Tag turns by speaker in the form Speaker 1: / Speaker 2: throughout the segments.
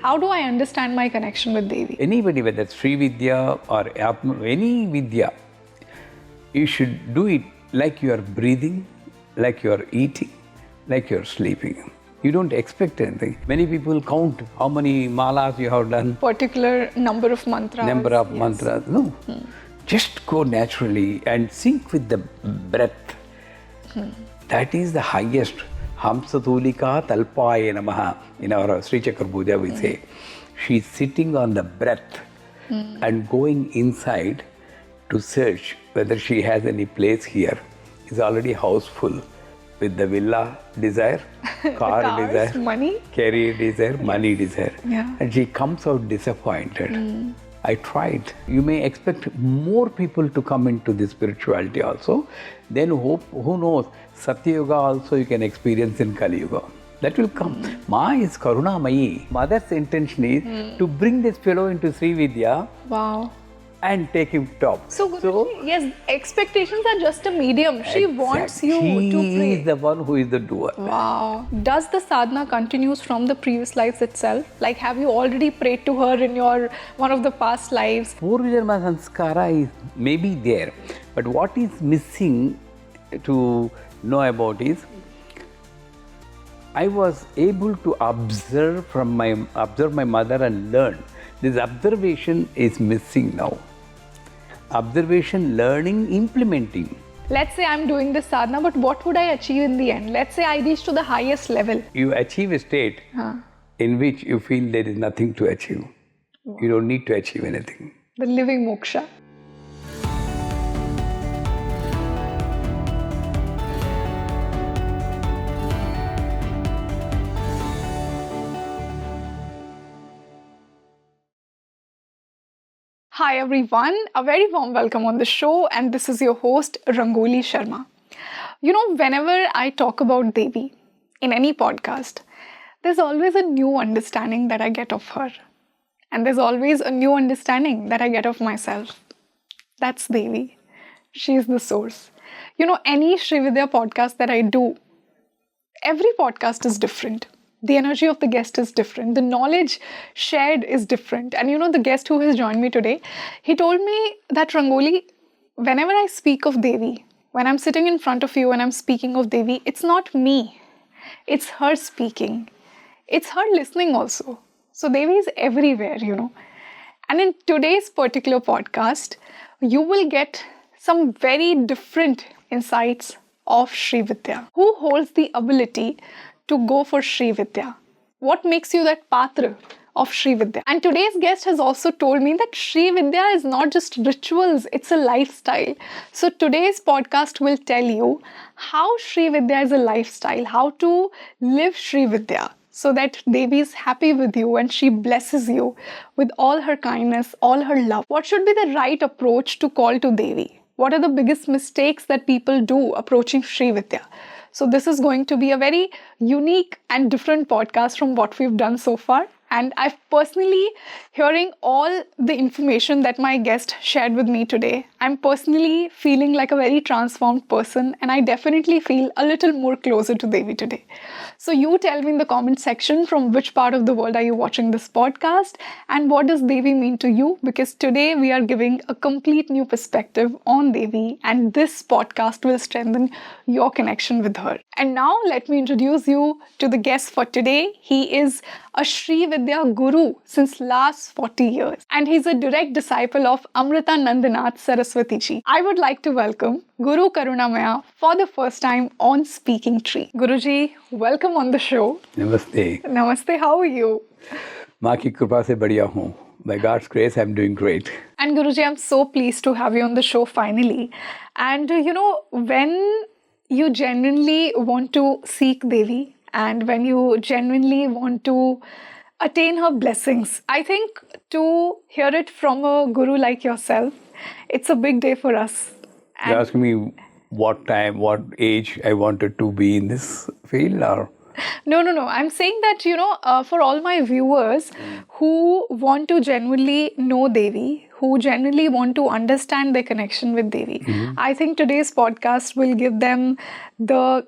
Speaker 1: How do I understand my connection with Devi?
Speaker 2: Anybody, whether it's Sri Vidya or any Vidya, you should do it like you are breathing, like you are eating, like you are sleeping. You don't expect anything. Many people count how many malas you have done.
Speaker 1: Particular number of mantras.
Speaker 2: Mantras. No. Just go naturally and sync with the breath. That is the highest. Hamsatulika talpaya namaha. In our Sri Chakra Puja we say, she's sitting on the breath and going inside to search whether she has any place here. Is already house full with the villa desire, car
Speaker 1: Cars,
Speaker 2: desire,
Speaker 1: money,
Speaker 2: career desire, money desire.
Speaker 1: Yeah.
Speaker 2: And she comes out disappointed. I tried. You may expect more people to come into this spirituality also. Then who knows, Satya Yuga also you can experience in Kali Yuga. That will come. Maa is Karunamaya. Mother's intention is to bring this fellow into Sri Vidya.
Speaker 1: Wow.
Speaker 2: And take him top.
Speaker 1: So, Guruji, yes, expectations are just a medium. She wants you to pray.
Speaker 2: She is the one who is the doer.
Speaker 1: Wow. Does the sadhana continues from the previous lives itself? Like, have you already prayed to her in your one of the past lives?
Speaker 2: Purvajanma sanskara is maybe there, but what is missing to know about is, I was able to observe my mother and learn. This observation is missing now. Observation, learning, implementing.
Speaker 1: Let's say I'm doing this sadhana, but what would I achieve in the end? Let's say I reach to the highest level.
Speaker 2: You achieve a state in which you feel there is nothing to achieve. You don't need to achieve anything.
Speaker 1: The living moksha. Hi everyone, a very warm welcome on the show, and this is your host Rangoli Sharma. You know, whenever I talk about Devi in any podcast, there's always a new understanding that I get of her. And there's always a new understanding that I get of myself. That's Devi. She's the source. You know, any Shri Vidya podcast that I do, every podcast is different. The energy of the guest is different. The knowledge shared is different. And you know, the guest who has joined me today, he told me that, Rangoli, whenever I speak of Devi, when I'm sitting in front of you and I'm speaking of Devi, it's not me. It's her speaking. It's her listening also. So Devi is everywhere, you know. And in today's particular podcast, you will get some very different insights of Shri Vidya. Who holds the ability to go for Shri Vidya? What makes you that patra of Shri Vidya? And today's guest has also told me that Shri Vidya is not just rituals, it's a lifestyle. So today's podcast will tell you how Shri Vidya is a lifestyle, how to live Shri Vidya, so that Devi is happy with you and she blesses you with all her kindness, all her love. What should be the right approach to call to Devi? What are the biggest mistakes that people do approaching Shri Vidya? So this is going to be a very unique and different podcast from what we've done so far. And I've personally, hearing all the information that my guest shared with me today, I'm personally feeling like a very transformed person, and I definitely feel a little more closer to Devi today. So you tell me in the comment section from which part of the world are you watching this podcast, and what does Devi mean to you? Because today we are giving a complete new perspective on Devi, and this podcast will strengthen your connection with her. And now let me introduce you to the guest for today. He is a Shri Vidya Guru since last 40 years, and he's a direct disciple of Amrita Nandanath Saraswati ji. I would like to welcome Guru Karunamaya for the first time on Speaking Tree. Guruji, welcome on the show.
Speaker 2: Namaste.
Speaker 1: Namaste, how are you?
Speaker 2: Maa ki kripa se badhiya hoon. By God's grace, I'm doing great.
Speaker 1: And Guruji, I'm so pleased to have you on the show finally. And you know, when you genuinely want to seek Devi, and when you genuinely want to attain her blessings, I think to hear it from a guru like yourself, it's a big day for us.
Speaker 2: You're asking me what time, what age I wanted to be in this field, or?
Speaker 1: No. I'm saying that, you know, for all my viewers who want to genuinely know Devi, who genuinely want to understand their connection with Devi, I think today's podcast will give them the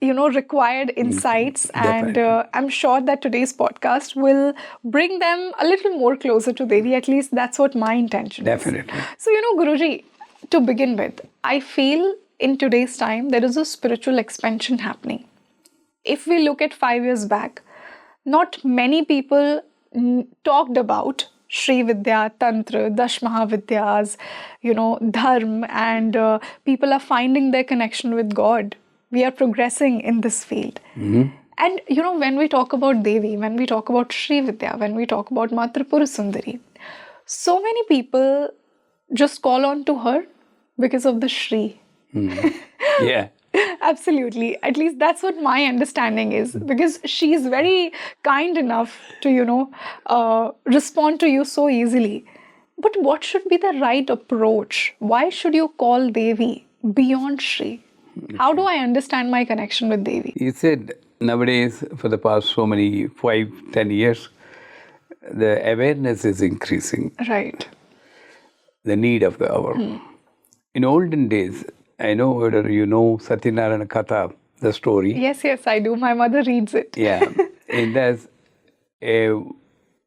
Speaker 1: required insights. And
Speaker 2: Definitely.
Speaker 1: I'm sure that today's podcast will bring them a little more closer to Devi. At least that's what my intention is.
Speaker 2: Definitely.
Speaker 1: So, Guruji, to begin with, I feel in today's time there is a spiritual expansion happening. If we look at 5 years back, not many people talked about Shri Vidya, Tantra, Dash Mahavidyas, Dharma, and people are finding their connection with God. We are progressing in this field. And when we talk about Devi, when we talk about Shri Vidya, when we talk about Maa Tripur Sundari, so many people just call on to her because of the Shri.
Speaker 2: Yeah.
Speaker 1: Absolutely. At least that's what my understanding is, because she is very kind enough to, respond to you so easily. But what should be the right approach? Why should you call Devi beyond Shri? How do I understand my connection with Devi?
Speaker 2: You said nowadays, for the past so many 5-10 years, the awareness is increasing.
Speaker 1: Right.
Speaker 2: The need of the hour. In olden days, I know whether you know Satyanarayana Katha, the story.
Speaker 1: Yes, I do. My mother reads it.
Speaker 2: Yeah. And there's a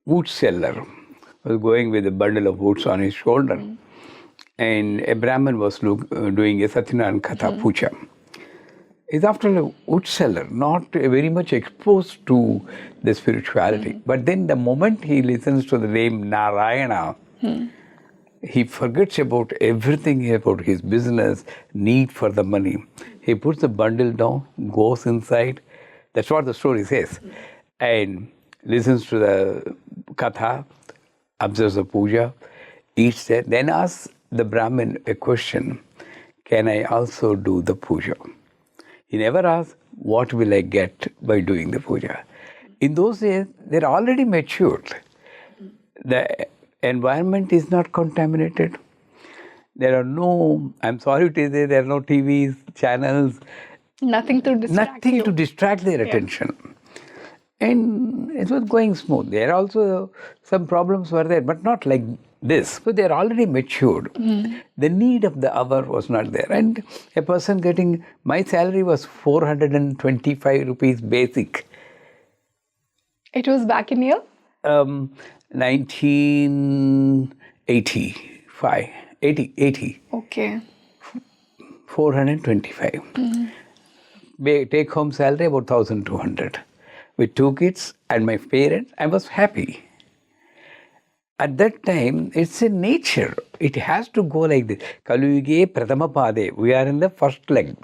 Speaker 2: wood seller was going with a bundle of woods on his shoulder. And a Brahmin was doing a Satyanarayana Katha puja. He's after a wood seller, not very much exposed to the spirituality. But then the moment he listens to the name Narayana, he forgets about everything about his business, need for the money. He puts the bundle down, goes inside. That's what the story says. And listens to the katha, observes the puja, eats that, then asks the Brahmin a question, can I also do the puja? He never asks, what will I get by doing the puja? In those days, they're already matured. The environment is not contaminated. There are no, I'm sorry to say, there are no TVs, channels.
Speaker 1: Nothing to distract you.
Speaker 2: Nothing to distract their attention. And it was going smooth. There are also some problems were there, but not like this. So they're already matured. The need of the hour was not there. And a person getting, my salary was 425 rupees basic.
Speaker 1: It was back in year?
Speaker 2: 1985, 80.
Speaker 1: Okay.
Speaker 2: 425. Take home salary about 1,200. With 2 kids and my parents, I was happy. At that time, it's in nature. It has to go like this. Kaluyuge Prathama Pade. We are in the first leg.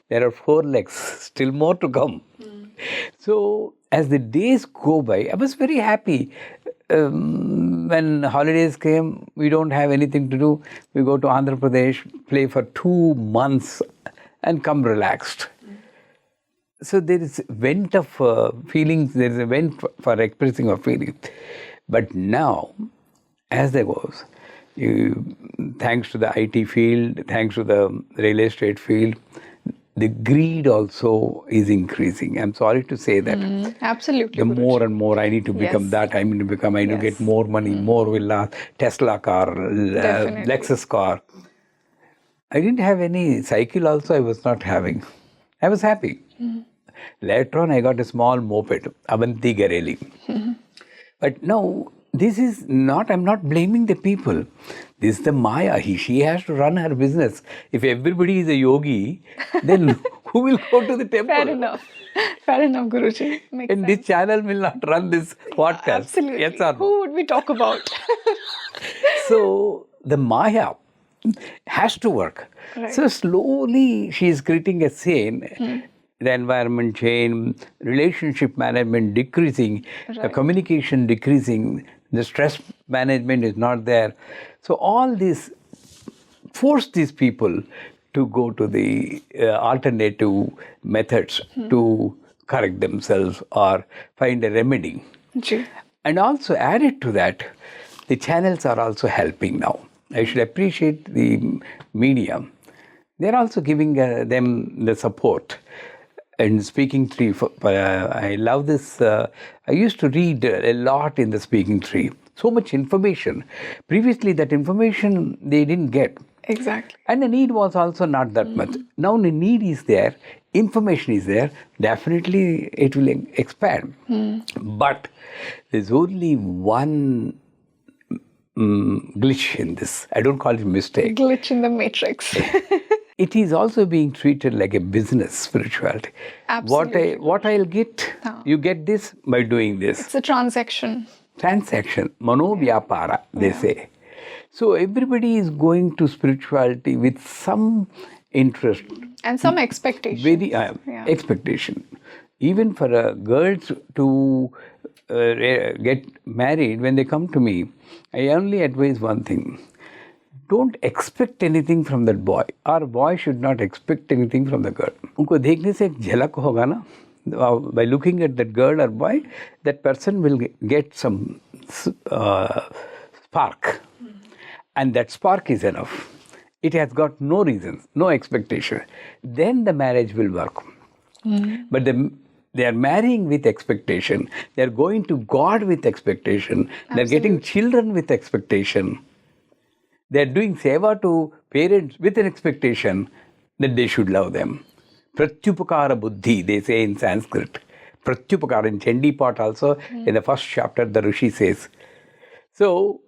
Speaker 2: There are 4 legs, still more to come. So, as the days go by, I was very happy. When holidays came, we don't have anything to do. We go to Andhra Pradesh, play for 2 months and come relaxed. So there is a vent of feelings, there is a vent for expressing our feelings. But now, as there goes, thanks to the IT field, thanks to the real estate field, the greed also is increasing. I'm sorry to say that.
Speaker 1: Absolutely.
Speaker 2: The more and more I need to become that, I need to become, I need to get more money, more villas, Tesla car, Lexus car. I didn't have any cycle also, I was not having. I was happy. Later on, I got a small moped, Avanti Gareli. But now, this is not, I'm not blaming the people. This is the Maya. She has to run her business. If everybody is a yogi, then who will go to the temple?
Speaker 1: Fair enough. Fair enough, Guruji. Makes
Speaker 2: And this channel will not run this podcast.
Speaker 1: Absolutely.
Speaker 2: Yes or no?
Speaker 1: Who would we talk about?
Speaker 2: So, the Maya has to work.
Speaker 1: Right.
Speaker 2: So, slowly she is creating a scene. The environment change, relationship management decreasing, the communication decreasing, the stress management is not there. So all this force these people to go to the alternative methods to correct themselves or find a remedy. And also added to that, the channels are also helping now. I should appreciate the media. They're also giving them the support. And speaking tree, I love this. I used to read a lot in the speaking tree. So much information. Previously, that information they didn't get.
Speaker 1: Exactly.
Speaker 2: And the need was also not that much. Now the need is there. information is there, definitely it will expand. But there's only one glitch in this. I don't call it mistake.
Speaker 1: Glitch in the matrix.
Speaker 2: It is also being treated like a business spirituality.
Speaker 1: Absolutely.
Speaker 2: What I'll get, you get this by doing this.
Speaker 1: It's a transaction.
Speaker 2: Transaction, mano vyapara, they say. So everybody is going to spirituality with some interest.
Speaker 1: And some expectation.
Speaker 2: Very expectation. Even for girls to get married, when they come to me, I only advise one thing. Don't expect anything from that boy. Or boy should not expect anything from the girl. उनको देखने से एक झलक होगा ना. By looking at that girl or boy, that person will get some spark. And that spark is enough. It has got no reasons, no expectation. Then the marriage will work. But they are marrying with expectation. They are going to God with expectation. They are getting children with expectation. They are doing seva to parents with an expectation that they should love them. Pratyupakara buddhi, they say in Sanskrit. Pratyupakara in Chandi Pat also, in the first chapter, the Rishi says. So,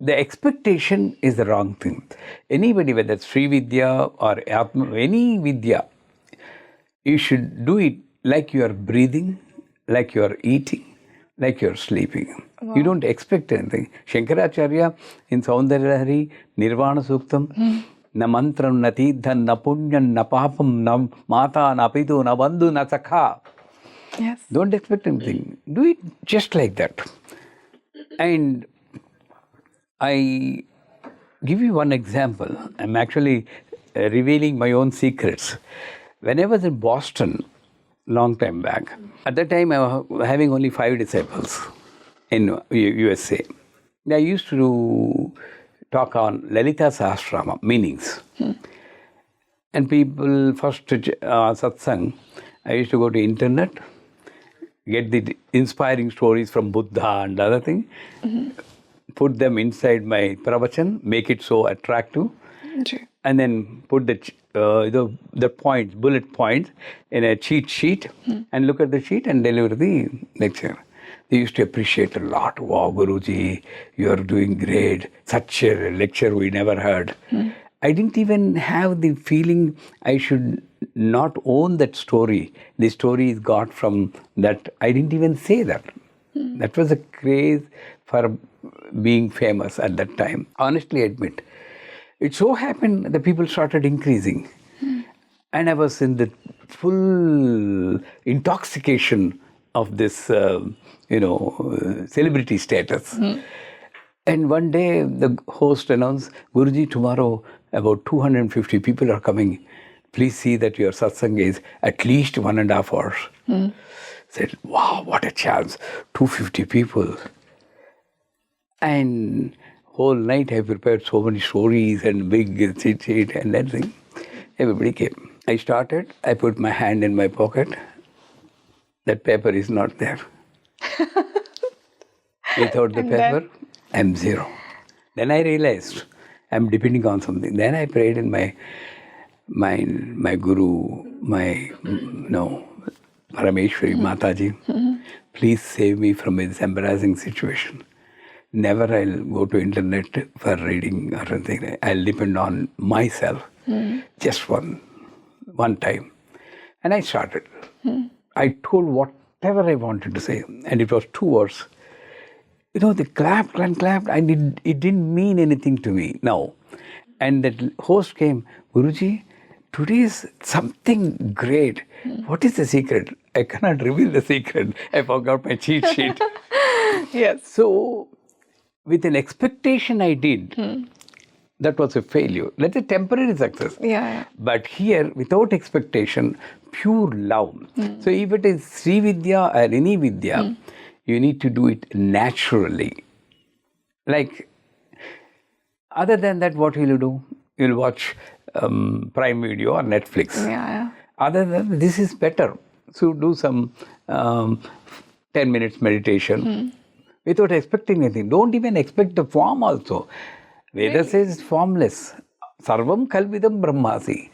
Speaker 2: the expectation is the wrong thing. Anybody, whether it's Sri Vidya or any Vidya, you should do it like you are breathing, like you are eating, like you are sleeping. Wow. You don't expect anything. Shankaracharya in Saundarya Nirvana Suktam, na mantram, na tidhan, na punyam, na papam, na mata, na pitu, na bandhu, na sakha.
Speaker 1: Yes.
Speaker 2: Don't expect anything. Do it just like that. And I give you one example. I'm actually revealing my own secrets. When I was in Boston, long time back, at that time I was having only 5 disciples in USA. I used to talk on Lalita Sahasranama, meanings. And people, first satsang, I used to go to internet, get the inspiring stories from Buddha and other things, put them inside my pravachan, make it so attractive, and then put the points, bullet points in a cheat sheet and look at the sheet and deliver the lecture. They used to appreciate a lot. Wow, Guruji, you are doing great. Such a lecture we never heard. I didn't even have the feeling I should not own that story. The story is got from that. I didn't even say that. That was a craze for being famous at that time. Honestly admit. It so happened the people started increasing. And I was in the full intoxication of this, celebrity status. And one day the host announced, Guruji, tomorrow about 250 people are coming. Please see that your satsang is at least 1.5 hours. Said, wow, what a chance, 250 people. And whole night I prepared so many stories and big sheet and everything. Everybody came. I started, I put my hand in my pocket. That paper is not there. Without the paper, I'm zero. Then I realized I'm depending on something. Then I prayed in my Guru, Parameshwari, Mataji, please save me from this embarrassing situation. Never I'll go to internet for reading or anything. I'll depend on myself. Just one time. And I started. I told whatever I wanted to say. And it was 2 hours. They clapped and clapped. It didn't mean anything to me now. And that host came, Guruji, today is something great. What is the secret? I cannot reveal the secret. I forgot my cheat sheet.
Speaker 1: Yes.
Speaker 2: So, with an expectation I did, that was a failure. That's a temporary success.
Speaker 1: Yeah.
Speaker 2: But here, without expectation, pure love. So if it is Sri Vidya or any Vidya, you need to do it naturally. Like, other than that, what will you do? You'll watch Prime Video or Netflix.
Speaker 1: Yeah.
Speaker 2: Other than this is better. So do some 10 minutes meditation without expecting anything. Don't even expect the form also. Veda says it's formless. Sarvam kalvidam brahmasi.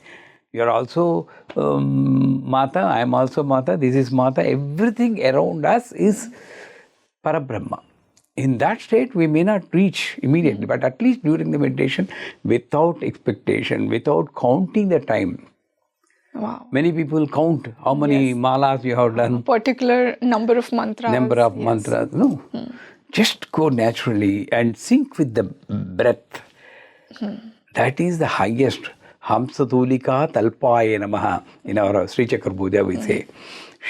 Speaker 2: You are also Mata, I am also Mata, this is Mata. Everything around us is Parabrahma. In that state, we may not reach immediately, but at least during the meditation, without expectation, without counting the time.
Speaker 1: Wow.
Speaker 2: Many people count how many malas you have done.
Speaker 1: Particular number of mantras.
Speaker 2: Mantras. No. Just go naturally and sync with the breath. That is the highest. Hamsadulika Talpaya Namaha. In our Sri Chakra Puja, we say.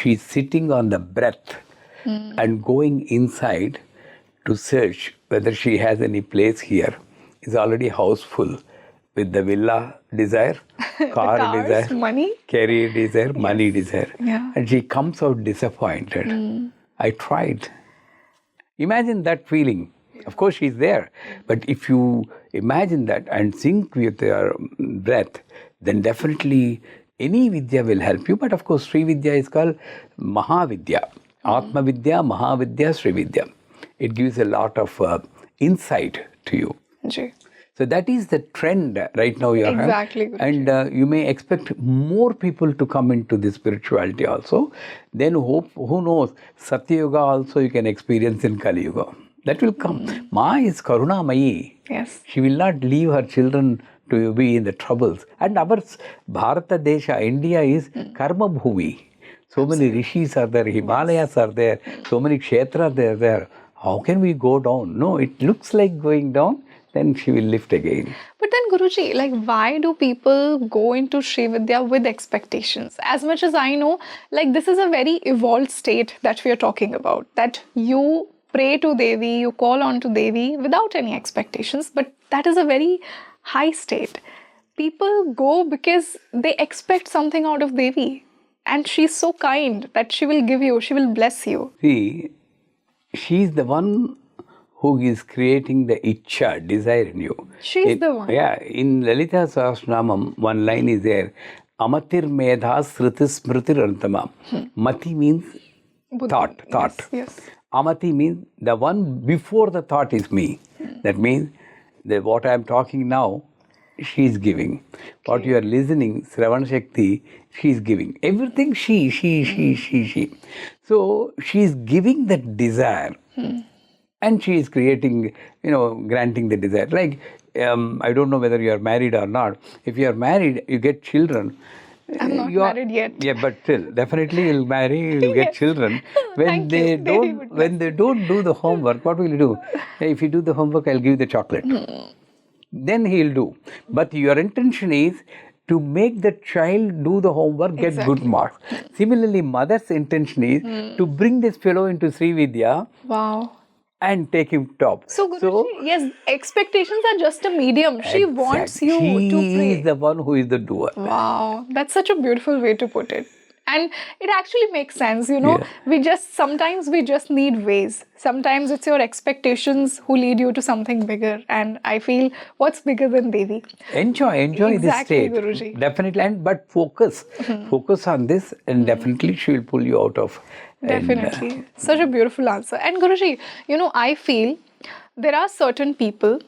Speaker 2: She is sitting on the breath and going inside to search whether she has any place here. Is already house full with the villa desire, car
Speaker 1: Cars,
Speaker 2: desire,
Speaker 1: money.
Speaker 2: career desire, money desire.
Speaker 1: Yeah.
Speaker 2: And she comes out disappointed. I tried. Imagine that feeling. Of course, she's there. But if you imagine that and sync with your breath, then definitely any Vidya will help you. But of course, Sri Vidya is called Mahavidya. Atma Vidya, Mahavidya, Sri Vidya. It gives a lot of insight to you.
Speaker 1: Ji.
Speaker 2: So that is the trend right now you have.
Speaker 1: Exactly.
Speaker 2: And you may expect more people to come into this spirituality also. Then who knows, Satya Yuga also you can experience in Kali Yuga. That will come. Ma is Karunamaya.
Speaker 1: Yes.
Speaker 2: She will not leave her children to be in the troubles. And our Bharata Desha, India is Karma Bhumi. So many rishis are there, Himalayas are there, so many kshetras are there. How can we go down? No, it looks like going down. Then she will lift again.
Speaker 1: But then Guruji, like why do people go into Sri Vidya with expectations? As much as I know, like this is a very evolved state that we are talking about. That you pray to Devi, you call on to Devi without any expectations. But that is a very high state. People go because they expect something out of Devi. And she's so kind that she will give you, she will bless you.
Speaker 2: See, she's the one who is creating the ichcha, desire in you.
Speaker 1: She's the one.
Speaker 2: Yeah, in Lalita Sahasranama, one line is there. Amatir medha sriti smritir antama. Mati means thought.
Speaker 1: Yes.
Speaker 2: Amati means the one before the thought is me. That means that what I am talking now, she is giving. What you are listening, Sravan Shakti, she is giving. Everything she. So she is giving that desire. And she is creating, granting the desire. Like, I don't know whether you are married or not. If you are married, you get children.
Speaker 1: I'm not married yet.
Speaker 2: Yeah, but still, definitely you'll marry, you'll get children. When they don't do the homework, what will you do? Hey, if you do the homework, I'll give you the chocolate. Then he'll do. But your intention is to make the child do the homework, get good marks. Similarly, mother's intention is to bring this fellow into Sri Vidya.
Speaker 1: Wow.
Speaker 2: And take him top.
Speaker 1: So, Guruji, yes, expectations are just a medium. She wants you to pray.
Speaker 2: She is the one who is the doer.
Speaker 1: Wow, that's such a beautiful way to put it. And it actually makes sense, Sometimes we just need ways. Sometimes it's your expectations who lead you to something bigger. And I feel, what's bigger than Devi?
Speaker 2: Enjoy this state.
Speaker 1: Guruji.
Speaker 2: Definitely, but focus. Focus on this and definitely she will pull you out of.
Speaker 1: Definitely. Such a beautiful answer. And Guruji, I feel there are certain people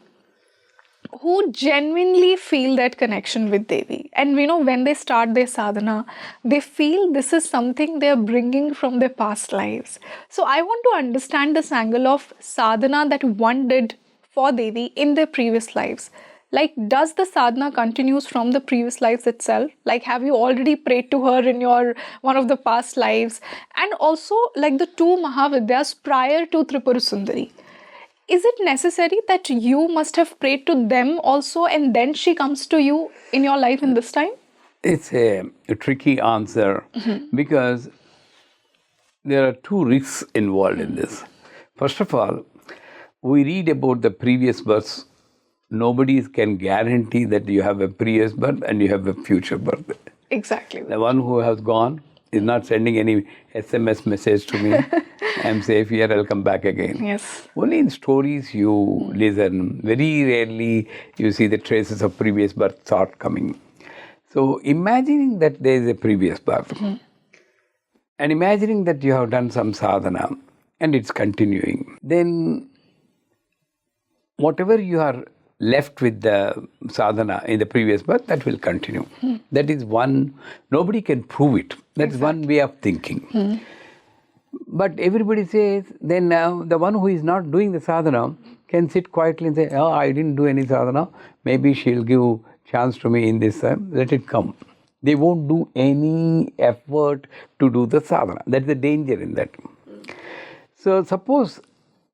Speaker 1: who genuinely feel that connection with Devi. And when they start their sadhana, they feel this is something they are bringing from their past lives. So I want to understand this angle of sadhana that one did for Devi in their previous lives. Like, does the sadhana continues from the previous lives itself? Like, have you already prayed to her in one of the past lives? And also, like the two Mahavidyas prior to Tripur Sundari. Is it necessary that you must have prayed to them also and then she comes to you in your life in this time?
Speaker 2: It's a tricky answer because there are two risks involved in this. First of all, we read about the previous births. Nobody can guarantee that you have a previous birth and you have a future birth.
Speaker 1: Exactly.
Speaker 2: The one who has gone is not sending any SMS message to me. I'm safe here, I'll come back again.
Speaker 1: Yes.
Speaker 2: Only in stories you listen. Very rarely you see the traces of previous birth thought coming. So imagining that there is a previous birth and imagining that you have done some sadhana and it's continuing, then whatever you are left with the sadhana in the previous birth, that will continue. That is one, nobody can prove it. That's one way of thinking. But everybody says, then the one who is not doing the sadhana can sit quietly and say, oh, I didn't do any sadhana. Maybe she'll give chance to me in this time. Let it come. They won't do any effort to do the sadhana. That's the danger in that. So suppose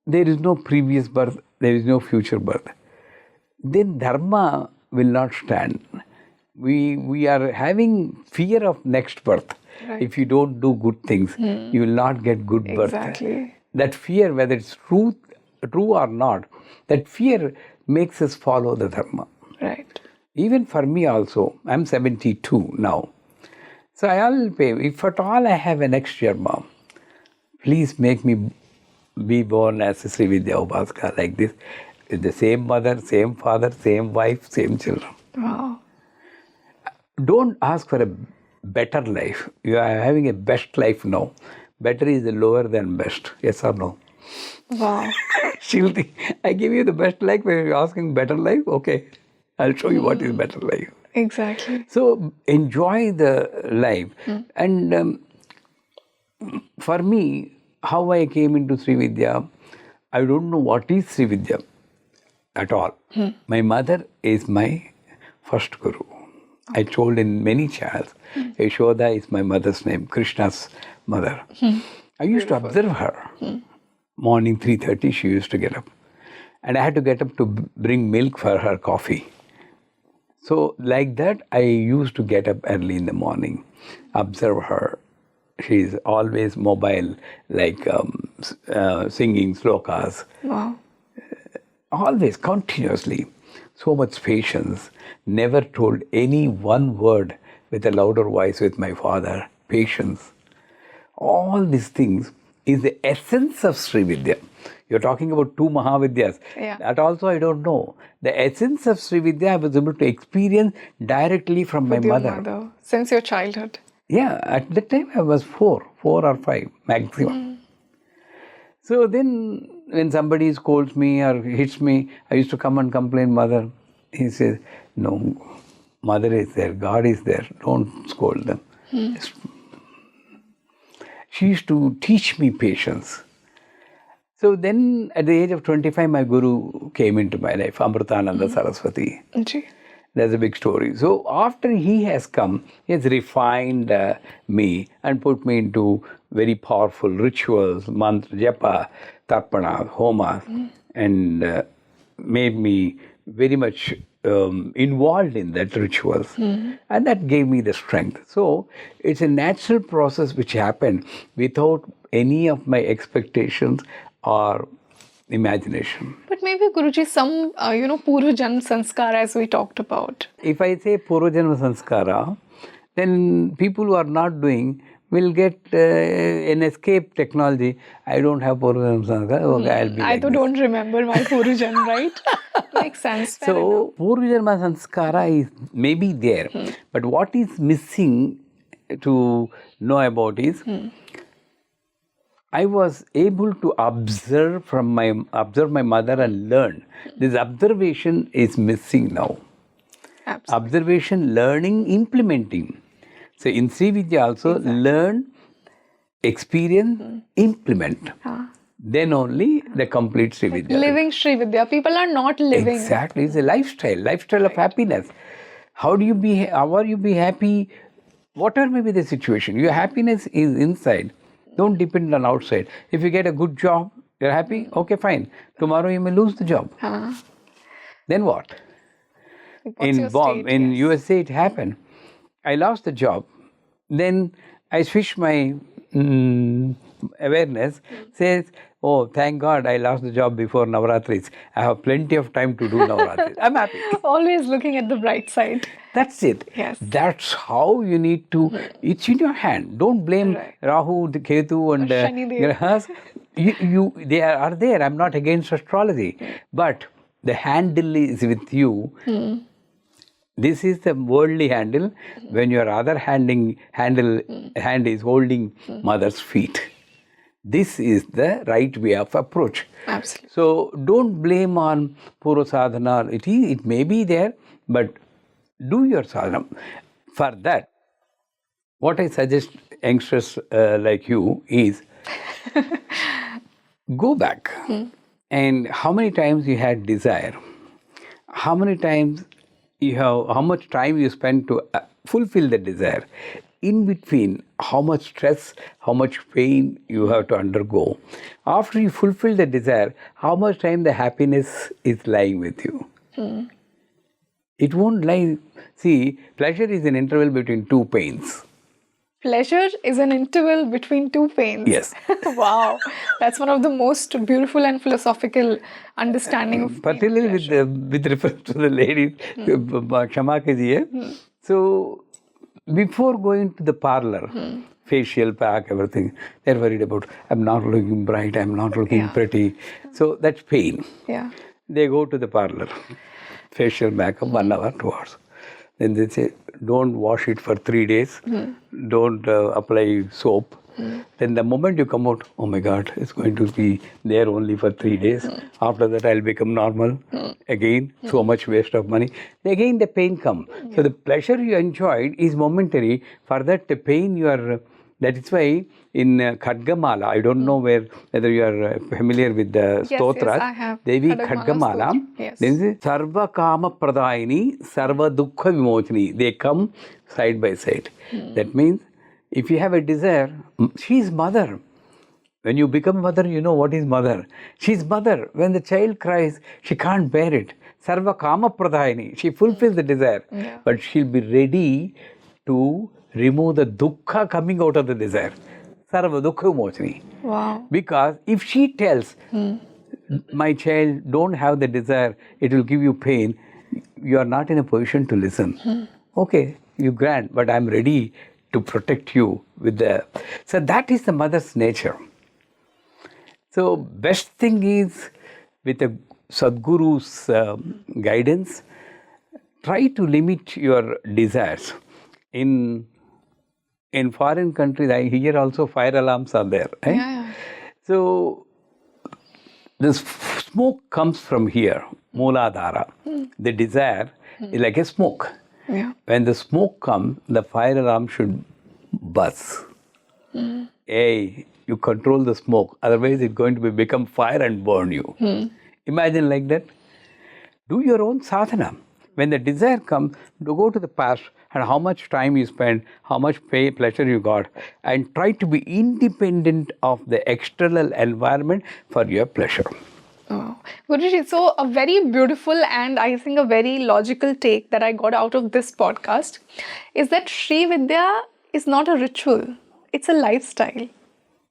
Speaker 2: there is no previous birth, there is no future birth, then dharma will not stand. We are having fear of next birth.
Speaker 1: Right.
Speaker 2: If you don't do good things, you will not get good birth.
Speaker 1: Exactly.
Speaker 2: That fear, whether it's true or not, that fear makes us follow the dharma.
Speaker 1: Right.
Speaker 2: Even for me also, I'm 72 now. So I'll pay. If at all I have a next Sharma, please make me be born as a Sri Vidya Upasaka like this. With the same mother, same father, same wife, same children.
Speaker 1: Wow.
Speaker 2: Don't ask for a better life. You are having a best life now. Better is lower than best. Yes or no?
Speaker 1: Wow.
Speaker 2: She'll think, I give you the best life when you're asking better life. Okay, I'll show you what is better life.
Speaker 1: Exactly.
Speaker 2: So enjoy the life. And for me, how I came into Sri Vidya, I don't know what is Sri Vidya at all. My mother is my first Guru. I told in many chants, Yashoda is my mother's name, Krishna's mother. I used to observe her. Morning 3:30 she used to get up. And I had to get up to bring milk for her coffee. So like that, I used to get up early in the morning, observe her. She is always mobile, like singing slokas.
Speaker 1: Wow.
Speaker 2: Always, continuously. So much patience. Never told any one word with a louder voice with my father. Patience. All these things is the essence of Sri Vidya. You're talking about two Mahavidyas.
Speaker 1: Yeah.
Speaker 2: That also I don't know. The essence of Sri Vidya I was able to experience directly from
Speaker 1: With
Speaker 2: my
Speaker 1: your
Speaker 2: mother.
Speaker 1: since your childhood.
Speaker 2: Yeah, at that time I was four or five maximum. So then when somebody scolds me or hits me, I used to come and complain, mother. He says, no, mother is there, God is there, don't scold them. Just- She used to teach me patience. So then at the age of 25, my Guru came into my life, Amritananda Saraswati.
Speaker 1: Ji.
Speaker 2: That's a big story. So after he has come, he has refined me and put me into very powerful rituals, mantra, japa, tarpana, homa, and made me very much involved in that rituals. And that gave me the strength. So it's a natural process which happened without any of my expectations or imagination.
Speaker 1: But maybe Guruji, some, Purva Janma Sanskar as we talked about.
Speaker 2: If I say Purvajanma Sanskara, then people who are not doing will get an escape technology. I don't have Purvajanma Sanskara, okay, I'll be
Speaker 1: I
Speaker 2: like this.
Speaker 1: don't remember my Purva Janma, right? Makes sense. Fair enough.
Speaker 2: So, Purvajanma Sanskara is maybe there. But what is missing to know about is, I was able to observe my mother and learn. This observation is missing now.
Speaker 1: Absolutely.
Speaker 2: Observation, learning, implementing. So in Sri Vidya also, learn, experience, implement. Then only the complete Sri Vidya.
Speaker 1: Living Sri Vidya. People are not living.
Speaker 2: Exactly. It's a lifestyle of happiness. How are you be happy? Whatever may be the situation, your happiness is inside. Don't depend on outside. If you get a good job, you're happy, okay, fine. Tomorrow you may lose the job. Then what? In USA it happened. I lost the job. Then I switched my awareness, says, oh, thank God I lost the job before Navaratris. I have plenty of time to do Navaratris. I'm happy.
Speaker 1: Always looking at the bright side.
Speaker 2: That's it.
Speaker 1: Yes.
Speaker 2: That's how you need to. It's in your hand. Don't blame Rahu, the Ketu, and Grahas. They are there. I'm not against astrology, but the handle is with you. This is the worldly handle. When your other hand is holding mother's feet. This is the right way of approach.
Speaker 1: Absolutely.
Speaker 2: So don't blame on Purva Sadhana. It may be there, but do your sadhana. For that, what I suggest youngsters like you is go back and how many times you had desire, how many times you have, how much time you spend to fulfill the desire. In between, how much stress, how much pain you have to undergo. After you fulfill the desire, how much time the happiness is lying with you. It won't lie. See, pleasure is an interval between two pains.
Speaker 1: Pleasure is an interval between two pains.
Speaker 2: Yes.
Speaker 1: Wow. That's one of the most beautiful and philosophical understanding of
Speaker 2: Particularly with reference to the ladies, Kshama kijiye. So, before going to the parlor, facial pack, everything, they're worried about, I'm not looking bright, I'm not looking pretty. So, that's pain.
Speaker 1: Yeah.
Speaker 2: They go to the parlor, facial makeup, 1 hour, 2 hours. Then they say, don't wash it for 3 days, don't apply soap. Then the moment you come out, oh my God, it's going to be there only for 3 days. After that, I'll become normal. Again, so much waste of money. Again, the pain comes. So the pleasure you enjoyed is momentary. For that, the pain you are... That is why in Khadgamala, I don't know whether you are familiar with the stotras.
Speaker 1: Yes, I have.
Speaker 2: Devi Khadgamala,
Speaker 1: Yes.
Speaker 2: then is Sarva Kama Pradayini, Sarva Dukkha Vimochini. They come side by side. That means if you have a desire, she is mother. When you become mother, you know what is mother. She is mother. When the child cries, she can't bear it. Sarva Kama Pradayini. She fulfills the desire.
Speaker 1: Yeah.
Speaker 2: But she'll be ready to remove the dukkha coming out of the desire. Sarva dukkha vimochini.
Speaker 1: Wow.
Speaker 2: Because if she tells, my child, don't have the desire, it will give you pain, you are not in a position to listen. Okay, you grant, but I'm ready to protect you with the... So that is the mother's nature. So best thing is, with a Sadguru's guidance, try to limit your desires. In foreign countries, I hear also fire alarms are there. Eh?
Speaker 1: Yeah.
Speaker 2: So, the smoke comes from here, Mooladhara. The desire is like a smoke.
Speaker 1: Yeah.
Speaker 2: When the smoke comes, the fire alarm should buzz. Hey, you control the smoke, otherwise it's going to become fire and burn you. Imagine like that. Do your own sadhana. When the desire comes, go to the past and how much time you spend, how much pleasure you got, and try to be independent of the external environment for your pleasure.
Speaker 1: Oh. Guruji, so a very beautiful and I think a very logical take that I got out of this podcast is that Shri Vidya is not a ritual, it's a lifestyle.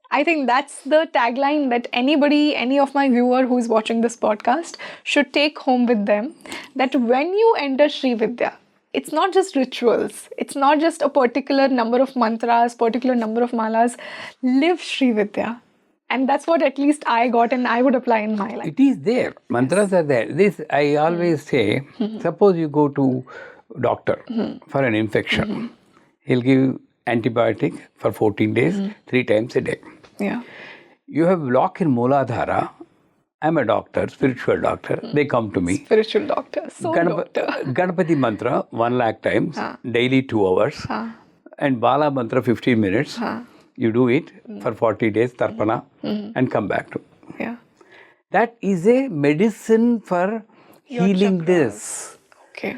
Speaker 1: I think that's the tagline that anybody, any of my viewer who is watching this podcast should take home with them. That when you enter Shri Vidya, it's not just rituals. It's not just a particular number of mantras, particular number of malas. Live Shri Vidya. And that's what at least I got and I would apply in my life.
Speaker 2: It is there. Mantras are there. This, I always say, suppose you go to doctor for an infection. He'll give antibiotic for 14 days, 3 times a day.
Speaker 1: Yeah.
Speaker 2: You have block in Mooladhara. I'm a doctor, spiritual doctor. They come to me.
Speaker 1: Spiritual doctor. So doctor.
Speaker 2: Ganapati mantra 1 lakh times, daily 2 hours. And Bala mantra 15 minutes. You do it for 40 days, tarpana, and come back to.
Speaker 1: Yeah.
Speaker 2: That is a medicine for healing this.
Speaker 1: Okay.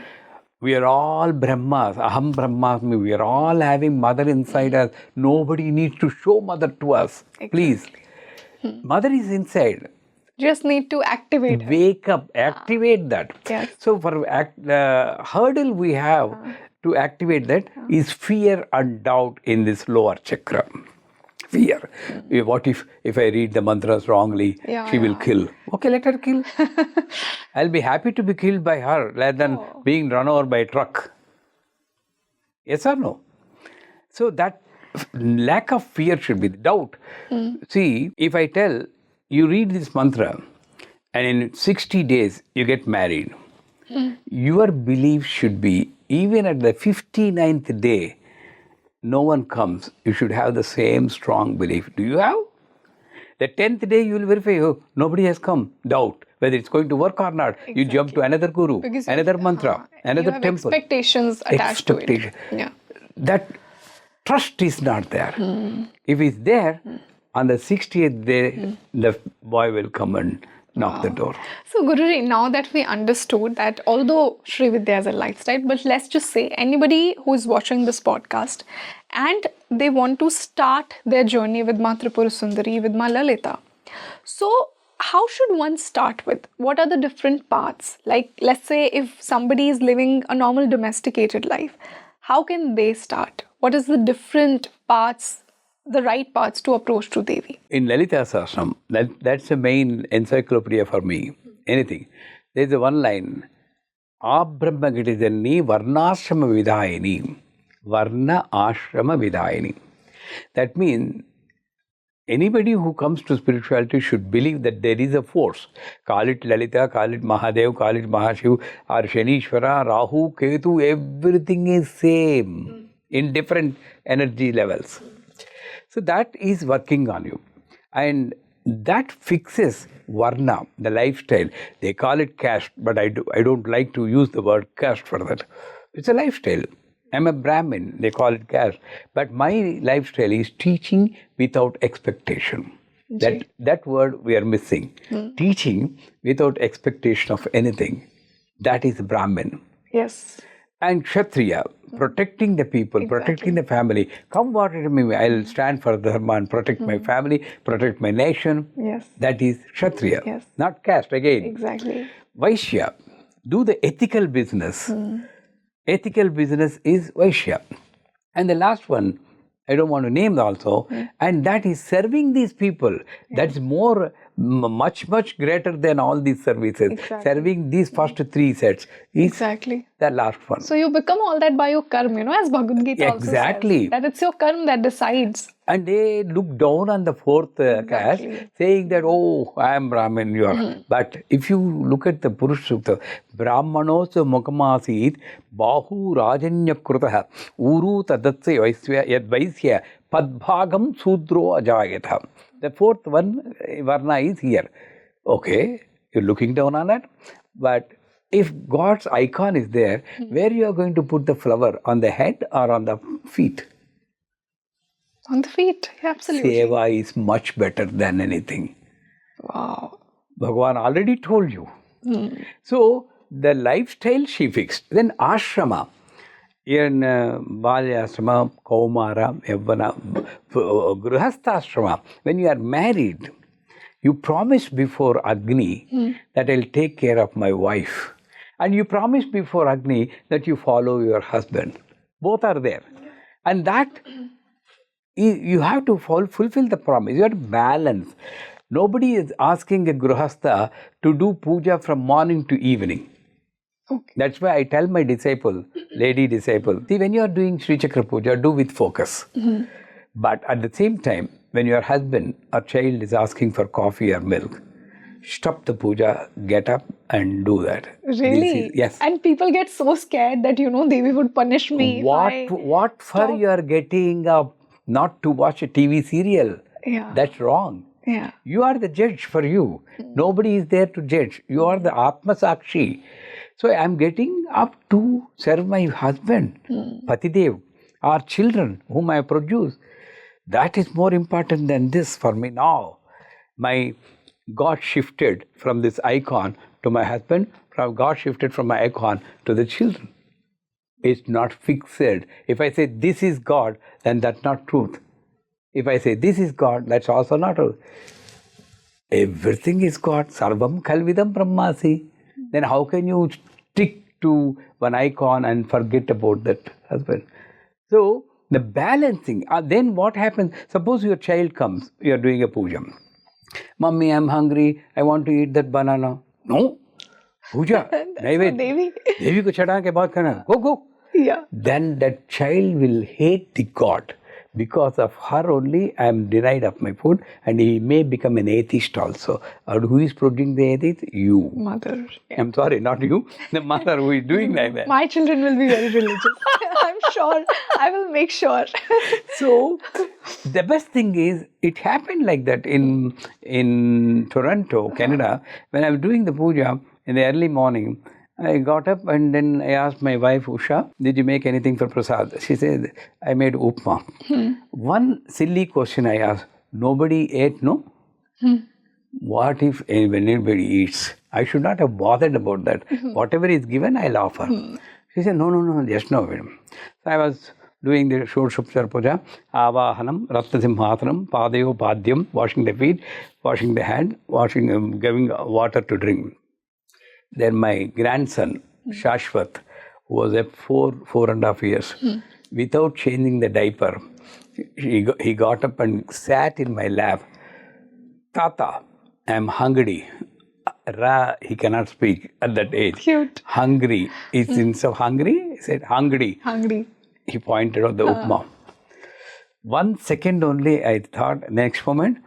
Speaker 2: We are all Brahmas, Aham Brahmasmi. We are all having mother inside us. Nobody needs to show mother to us.
Speaker 1: Exactly.
Speaker 2: Please. Mother is inside.
Speaker 1: Just need to activate her.
Speaker 2: Wake up, activate that.
Speaker 1: Yes.
Speaker 2: So for the hurdle we have to activate that is fear and doubt in this lower chakra. Fear. What if I read the mantras wrongly, she will kill. Okay, let her kill. I'll be happy to be killed by her rather than being run over by a truck. Yes or no? So that lack of fear should be the doubt. See, if I tell you read this mantra and in 60 days you get married, your belief should be even at the 59th day, no one comes, you should have the same strong belief. Do you have? The 10th day you will verify, oh, nobody has come. Doubt whether it's going to work or not. You jump to another guru,
Speaker 1: Because you
Speaker 2: another
Speaker 1: have-
Speaker 2: mantra, another
Speaker 1: you have
Speaker 2: temple.
Speaker 1: expectations attached to it. Yeah.
Speaker 2: That trust is not there. If it's there, on the 60th day, the boy will come and knock the door.
Speaker 1: So, Guruji, now that we understood that although Shri Vidya is a lifestyle, but let's just say anybody who is watching this podcast and they want to start their journey with Maa Tripur Sundari, with Maa Lalita. So, how should one start with? What are the different paths? Like, let's say if somebody is living a normal domesticated life, how can they start? What is the different paths, the right paths to approach to Devi?
Speaker 2: In Lalita Sahasranama, that's the main encyclopedia for me. Anything. There's a one line. Abrahma Gitijanni Varnashrama Vidayini. Varna Ashrama Vidayini. That means anybody who comes to spirituality should believe that there is a force. Call it Lalita, call it Mahadev, call it Mahashiv, or Shanishwara, Rahu, Ketu, everything is same in different energy levels. So that is working on you. And that fixes Varna, the lifestyle. They call it caste, but I don't like to use the word caste for that. It's a lifestyle. I'm a Brahmin, they call it caste. But my lifestyle is teaching without expectation. That word we are missing. Teaching without expectation of anything. That is Brahmin.
Speaker 1: Yes.
Speaker 2: And Kshatriya, protecting the people, protecting the family. Come what it may be, I'll stand for the Dharma and protect my family, protect my nation.
Speaker 1: Yes.
Speaker 2: That is Kshatriya,
Speaker 1: Yes.
Speaker 2: not caste again.
Speaker 1: Exactly.
Speaker 2: Vaishya, do the ethical business. Ethical business is Vaishya. And the last one, I don't want to name also, and that is serving these people. That's more, much greater than all these services.
Speaker 1: Exactly.
Speaker 2: Serving these first three sets is
Speaker 1: Exactly.
Speaker 2: the last one.
Speaker 1: So you become all that by your karma, as Bhagavad Gita also
Speaker 2: Exactly.
Speaker 1: says. That it's your karma that decides.
Speaker 2: And they look down on the fourth caste, saying that, oh, I am Brahmin, you are. But if you look at the Purush Sukta, Brahmanos mukamasit bahu rajanya krutaha uru tadatse yad vaisya padbhagam sudro ajayatha. The fourth one, Varna, is here. Okay, you're looking down on that. But if God's icon is there, where you are going to put the flower? On the head or on the feet?
Speaker 1: On the feet, absolutely.
Speaker 2: Seva is much better than anything.
Speaker 1: Wow.
Speaker 2: Bhagavan already told you. So, the lifestyle she fixed. Then ashrama. In Balyashrama, Kaumara, Yavana, Grihasthashrama, when you are married, you promise before Agni that I'll take care of my wife. And you promise before Agni that you follow your husband. Both are there. And that you have to fulfill the promise. You have to balance. Nobody is asking a Grihastha to do puja from morning to evening.
Speaker 1: Okay.
Speaker 2: That's why I tell my disciple, lady disciple, see, when you are doing Sri Chakra Puja, do with focus. But at the same time, when your husband or child is asking for coffee or milk, stop the puja, get up and do that.
Speaker 1: Really?
Speaker 2: Yes.
Speaker 1: And people get so scared that, Devi would punish me.
Speaker 2: What for you are getting up not to watch a TV serial?
Speaker 1: Yeah.
Speaker 2: That's wrong.
Speaker 1: Yeah.
Speaker 2: You are the judge for you. Nobody is there to judge. You are the Atma Sakshi. So I am getting up to serve my husband, Patidev, our children whom I produce. That is more important than this for me now. My God shifted from this icon to my husband, from God shifted from my icon to the children. It's not fixed. If I say this is God, then that's not truth. If I say this is God, that's also not truth. Everything is God. Sarvam khalvidam brahmasi. Then how can you stick to one icon and forget about that husband? So, the balancing, then what happens? Suppose your child comes, you are doing a puja. Mummy, I'm hungry, I want to eat that banana. No, puja.
Speaker 1: Devi.
Speaker 2: Devi ko chada ke baat karna. Go.
Speaker 1: Yeah.
Speaker 2: Then that child will hate the God Because of her only, I am denied of my food, and he may become an atheist also. And who is producing the atheist? You.
Speaker 1: Mother.
Speaker 2: I'm sorry, not you. The mother who is doing like that.
Speaker 1: My children will be very religious. I'm sure. I will make sure.
Speaker 2: So, the best thing is, it happened like that in Toronto, Canada, when I was doing the puja in the early morning. I got up and then I asked my wife, Usha, did you make anything for prasad? She said, I made upma. One silly question I asked, nobody ate, no? What if anybody eats? I should not have bothered about that. Whatever is given, I'll offer. She said, no, just no. So I was doing the Shorshupchar Puja, Avahanam, Ratna Simhathanam, Padayo Padyam, washing the feet, washing the hand, giving water to drink. Then my grandson, Shashwat, who was at 4.5 years, without changing the diaper, he got up and sat in my lap. Tata, I'm hungry. Ra, he cannot speak at that age.
Speaker 1: Cute.
Speaker 2: Hungry. Instead of hungry, he said hungry.
Speaker 1: Hungry.
Speaker 2: He pointed out the upma. 1 second only, I thought, next moment,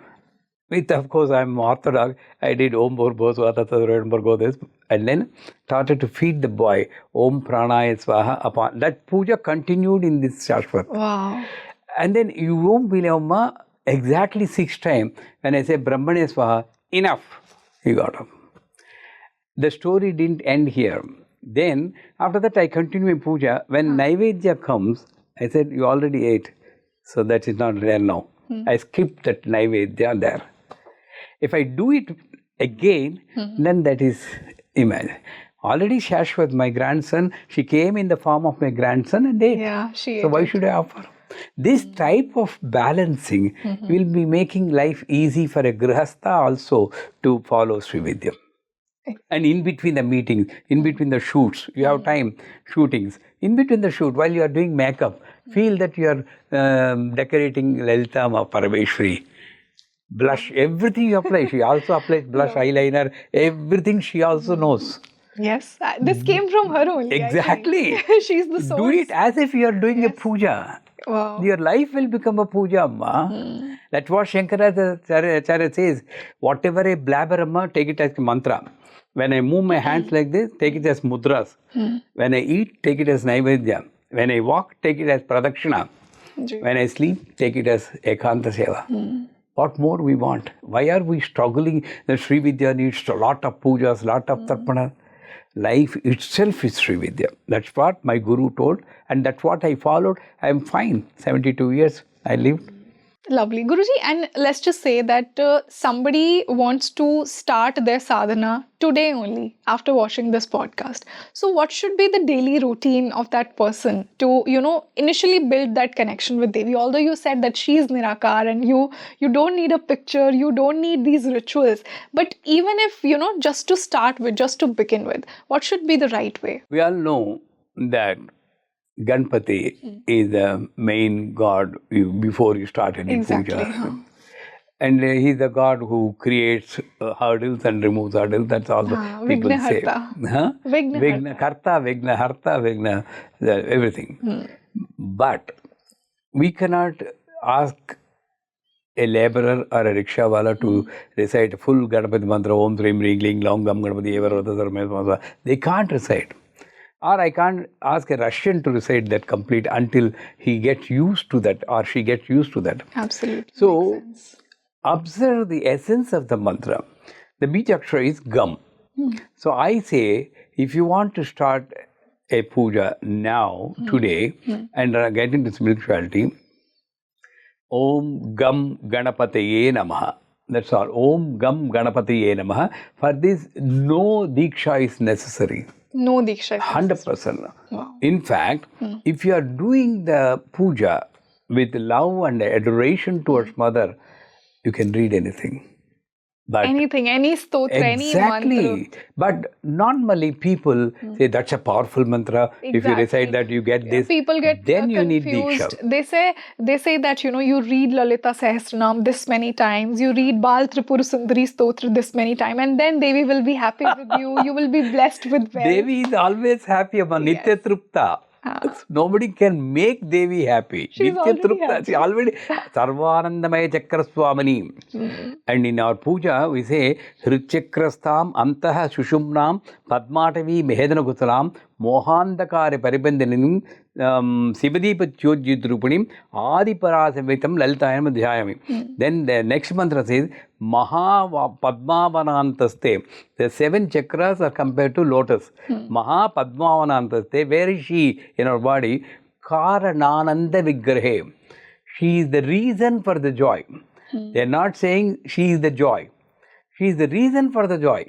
Speaker 2: with, of course, I'm Orthodox, I did Om Bhurbo Svata Tadurgo this, and then started to feed the boy, Om Pranaya Swaha, upon that puja continued in this Shashvat.
Speaker 1: Wow.
Speaker 2: And then you won't believe, Ma, exactly 6 times, when I say Brahmane Swaha, enough, he got up. The story didn't end here. Then, after that, I continued puja. When Naivedya comes, I said, you already ate, so that is not there now. I skipped that Naivedya there. If I do it again, then that is imagine. Already Shashwat, my grandson, she came in the form of my grandson and ate.
Speaker 1: Yeah, she ate.
Speaker 2: So why should I offer? This type of balancing will be making life easy for a grihastha also to follow Sri Vidya. And in between the meetings, in between the shoots, you have time, shootings. In between the shoot, while you are doing makeup, feel that you are decorating Lalita Parameshwari. Blush, everything you apply. She also applies blush, eyeliner, everything she also knows.
Speaker 1: Yes, this came from her only.
Speaker 2: Exactly.
Speaker 1: She's the source.
Speaker 2: Do it as if you are doing a puja.
Speaker 1: Wow.
Speaker 2: Your life will become a puja, Amma. That's what Shankaracharya says. Whatever I blabber, Amma, take it as a mantra. When I move my hands like this, take it as mudras. When I eat, take it as naivedya. When I walk, take it as pradakshina. When I sleep, take it as ekanta seva. What more we want? Why are we struggling? The Sri Vidya needs a lot of pujas, lot of tarpana. Life itself is Sri Vidya. That's what my Guru told, and that's what I followed. I am fine. 72 years I lived.
Speaker 1: Lovely. Guruji, and let's just say that somebody wants to start their sadhana today only after watching this podcast. So what should be the daily routine of that person to, initially build that connection with Devi? Although you said that she is Nirakar and you don't need a picture, you don't need these rituals. But even if, just to start with, just to begin with, what should be the right way?
Speaker 2: We all know that Ganpati is the main god before you start any puja. And he's the god who creates hurdles and removes hurdles. That's all the people say. Vigna Karta, Vigna Harta, Vigna, everything. But we cannot ask a laborer or a rickshawala to recite full Ganapati mantra, Om Trim Ringling, Long Gam Ganapati Evar. They can't recite. Or I can't ask a Russian to recite that complete until he gets used to that or she gets used to that.
Speaker 1: Absolutely.
Speaker 2: So, observe the essence of the mantra. The Bijakshara is Gam. So, I say, if you want to start a puja now, today, and get into spirituality, Om Gam Ganapataye Namaha. That's all. Om Gam Ganapataye Namaha. For this, no Diksha is necessary.
Speaker 1: No Diksha.
Speaker 2: 100%.
Speaker 1: Wow.
Speaker 2: In fact, if you are doing the puja with love and adoration towards Mother, you can read anything. But
Speaker 1: anything, any stotra, any mantra.
Speaker 2: But normally people say that's a powerful mantra. Exactly. If you recite that, you get this.
Speaker 1: People get
Speaker 2: then you
Speaker 1: confused.
Speaker 2: need Diksha.
Speaker 1: They say that you read Lalita Sahasranama this many times, you read Maa Lalita Tripur Sundari stotra this many times, and then Devi will be happy with you. You will be blessed with wealth.
Speaker 2: Devi is always happy about Nitya Trupta. Nobody can make Devi happy.
Speaker 1: She's
Speaker 2: Nitya
Speaker 1: already
Speaker 2: Trupta,
Speaker 1: happy.
Speaker 2: she already Sarvanandamaya Chakra Swamini. And in our puja, we say Hrichakrastham Antaha Sushumnam Padmatavi Mehedana Kutalam Mohandakare Paribandhanim Sivadeepa Chojitrupanim Adi Parasavitam Lalitayam Dhyayami. Then the next mantra says Maha Padmavanantaste. The 7 chakras are compared to lotus. Maha Padmavanantaste. Where is she in our body? Karanananda Vigrahe. She is the reason for the joy. They are not saying she is the joy. She is the reason for the joy.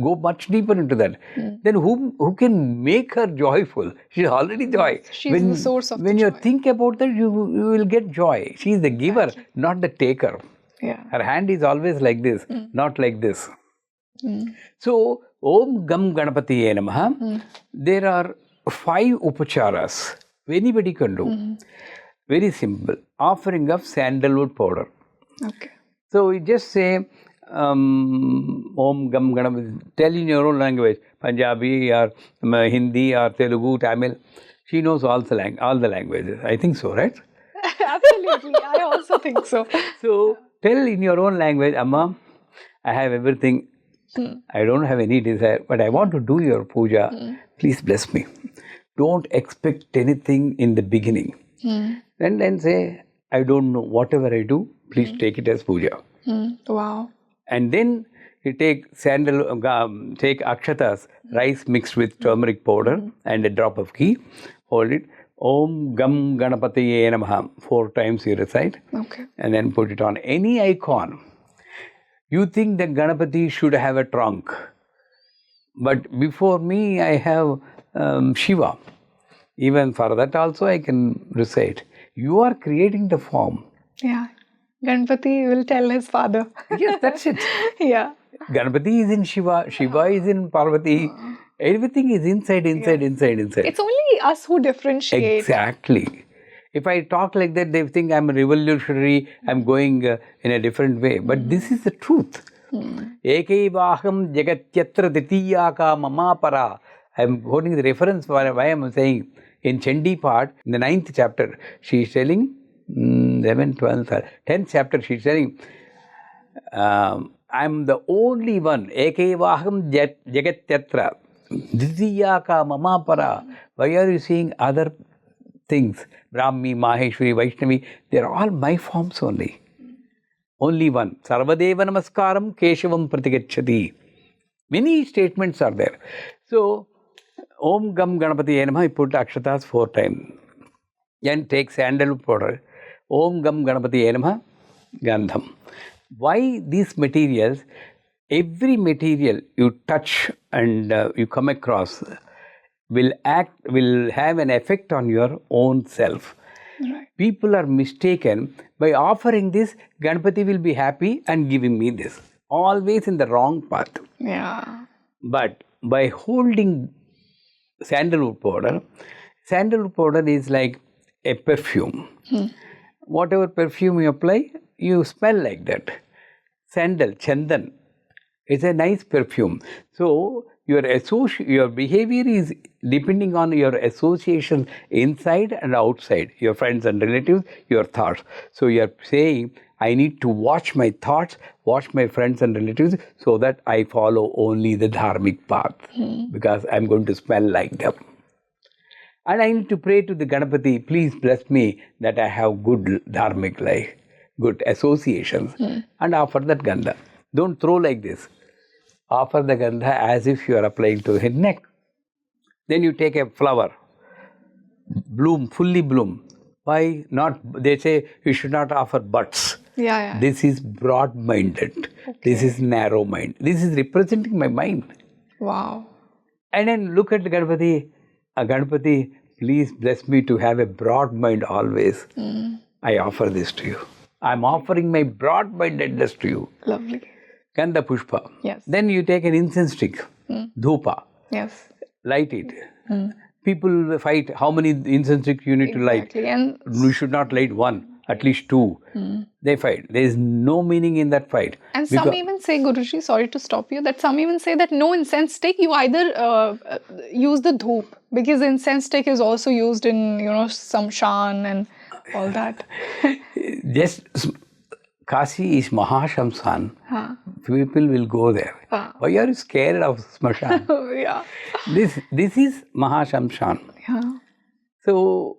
Speaker 2: Go much deeper into that. Then who can make her joyful? She is already joy.
Speaker 1: She's the source of
Speaker 2: when
Speaker 1: the
Speaker 2: you
Speaker 1: joy.
Speaker 2: think about that, you will get joy. She is the giver, not the taker.
Speaker 1: Yeah.
Speaker 2: Her hand is always like this, not like this. So, Om Gam Ganapatiye Namaha. There are 5 upacharas. Anybody can do. Very simple. Offering of sandalwood powder.
Speaker 1: Okay.
Speaker 2: So, you just say Om Gam Ganapati. Tell in your own language. Punjabi or Hindi or Telugu, Tamil. She knows all the languages. I think so, right?
Speaker 1: Absolutely. I also think so.
Speaker 2: So, tell in your own language, Amma, I have everything. I don't have any desire, but I want to do your puja. Please bless me. Don't expect anything in the beginning. Then say, I don't know. Whatever I do, please take it as puja.
Speaker 1: Wow.
Speaker 2: And then you take take akshatas, rice mixed with turmeric powder and a drop of ghee. Hold it. Om Gam Ganapatiye Namaha. 4 times you recite.
Speaker 1: Okay.
Speaker 2: And then put it on any icon. You think that Ganapati should have a trunk. But before me, I have Shiva. Even for that also I can recite. You are creating the form.
Speaker 1: Yeah. Ganpati will tell his father.
Speaker 2: Yes, that's it.
Speaker 1: Yeah.
Speaker 2: Ganapati is in Shiva. Shiva is in Parvati. Everything is inside.
Speaker 1: It's only us who differentiate.
Speaker 2: Exactly. If I talk like that, they think I'm a revolutionary, I'm going in a different way. But this is the truth. Ekaivaham jagatyatra ditiyaka mamapara. I'm quoting the reference why I'm saying in Chandi part, in the 9th chapter, she is telling, 11th, 12th, 10th chapter, she is telling, I'm the only one. Ekaivaham jagatyatra ditiyaka mamapara. Why are you seeing other things? Brahmi, Maheshwari, Vaishnavi, they are all my forms only. Only one. Sarvadeva Namaskaram Keshavam Pratigachati. Many statements are there. So, Om Gam Ganapati Namaha, I put akshatas 4 times. Then take sandalwood powder. Om Gam Ganapati Namaha, Gandham. Why these materials? Every material you touch and you come across will have an effect on your own self.
Speaker 1: Right.
Speaker 2: People are mistaken by offering this, Ganpati will be happy and giving me this. Always in the wrong path.
Speaker 1: Yeah.
Speaker 2: But by holding sandalwood powder is like a perfume. Whatever perfume you apply, you smell like that. Sandal, chandan, it's a nice perfume. So, your behavior is depending on your association inside and outside, your friends and relatives, your thoughts. So you are saying, I need to watch my thoughts, watch my friends and relatives so that I follow only the dharmic path because I'm going to smell like them. And I need to pray to the Ganapati, please bless me that I have good dharmic life, good associations, and offer that Gandha. Don't throw like this. Offer the Gandha as if you are applying to his neck. Then you take a flower, bloom, fully bloom. Why not? They say you should not offer buds.
Speaker 1: Yeah.
Speaker 2: This is broad-minded. Okay. This is narrow-minded. This is representing my mind.
Speaker 1: Wow.
Speaker 2: And then look at the Ganapati. Ganapati, please bless me to have a broad mind always. I offer this to you. I'm offering my broad-mindedness to you.
Speaker 1: Lovely.
Speaker 2: Gandha Pushpa.
Speaker 1: Yes.
Speaker 2: Then you take an incense stick, dhupa.
Speaker 1: Yes.
Speaker 2: Light it. People fight how many incense sticks you need to light.
Speaker 1: And
Speaker 2: You should not light one. at least two. They fight. There is no meaning in that fight.
Speaker 1: And some even say, Guruji, sorry to stop you, that some even say that no incense stick, you either use the dhoop, because incense stick is also used in, samshan and all that.
Speaker 2: Just Kashi is Mahashamsan. People will go there. Why are you scared of Smashan?
Speaker 1: Yeah.
Speaker 2: This is Mahashamshan.
Speaker 1: Yeah.
Speaker 2: So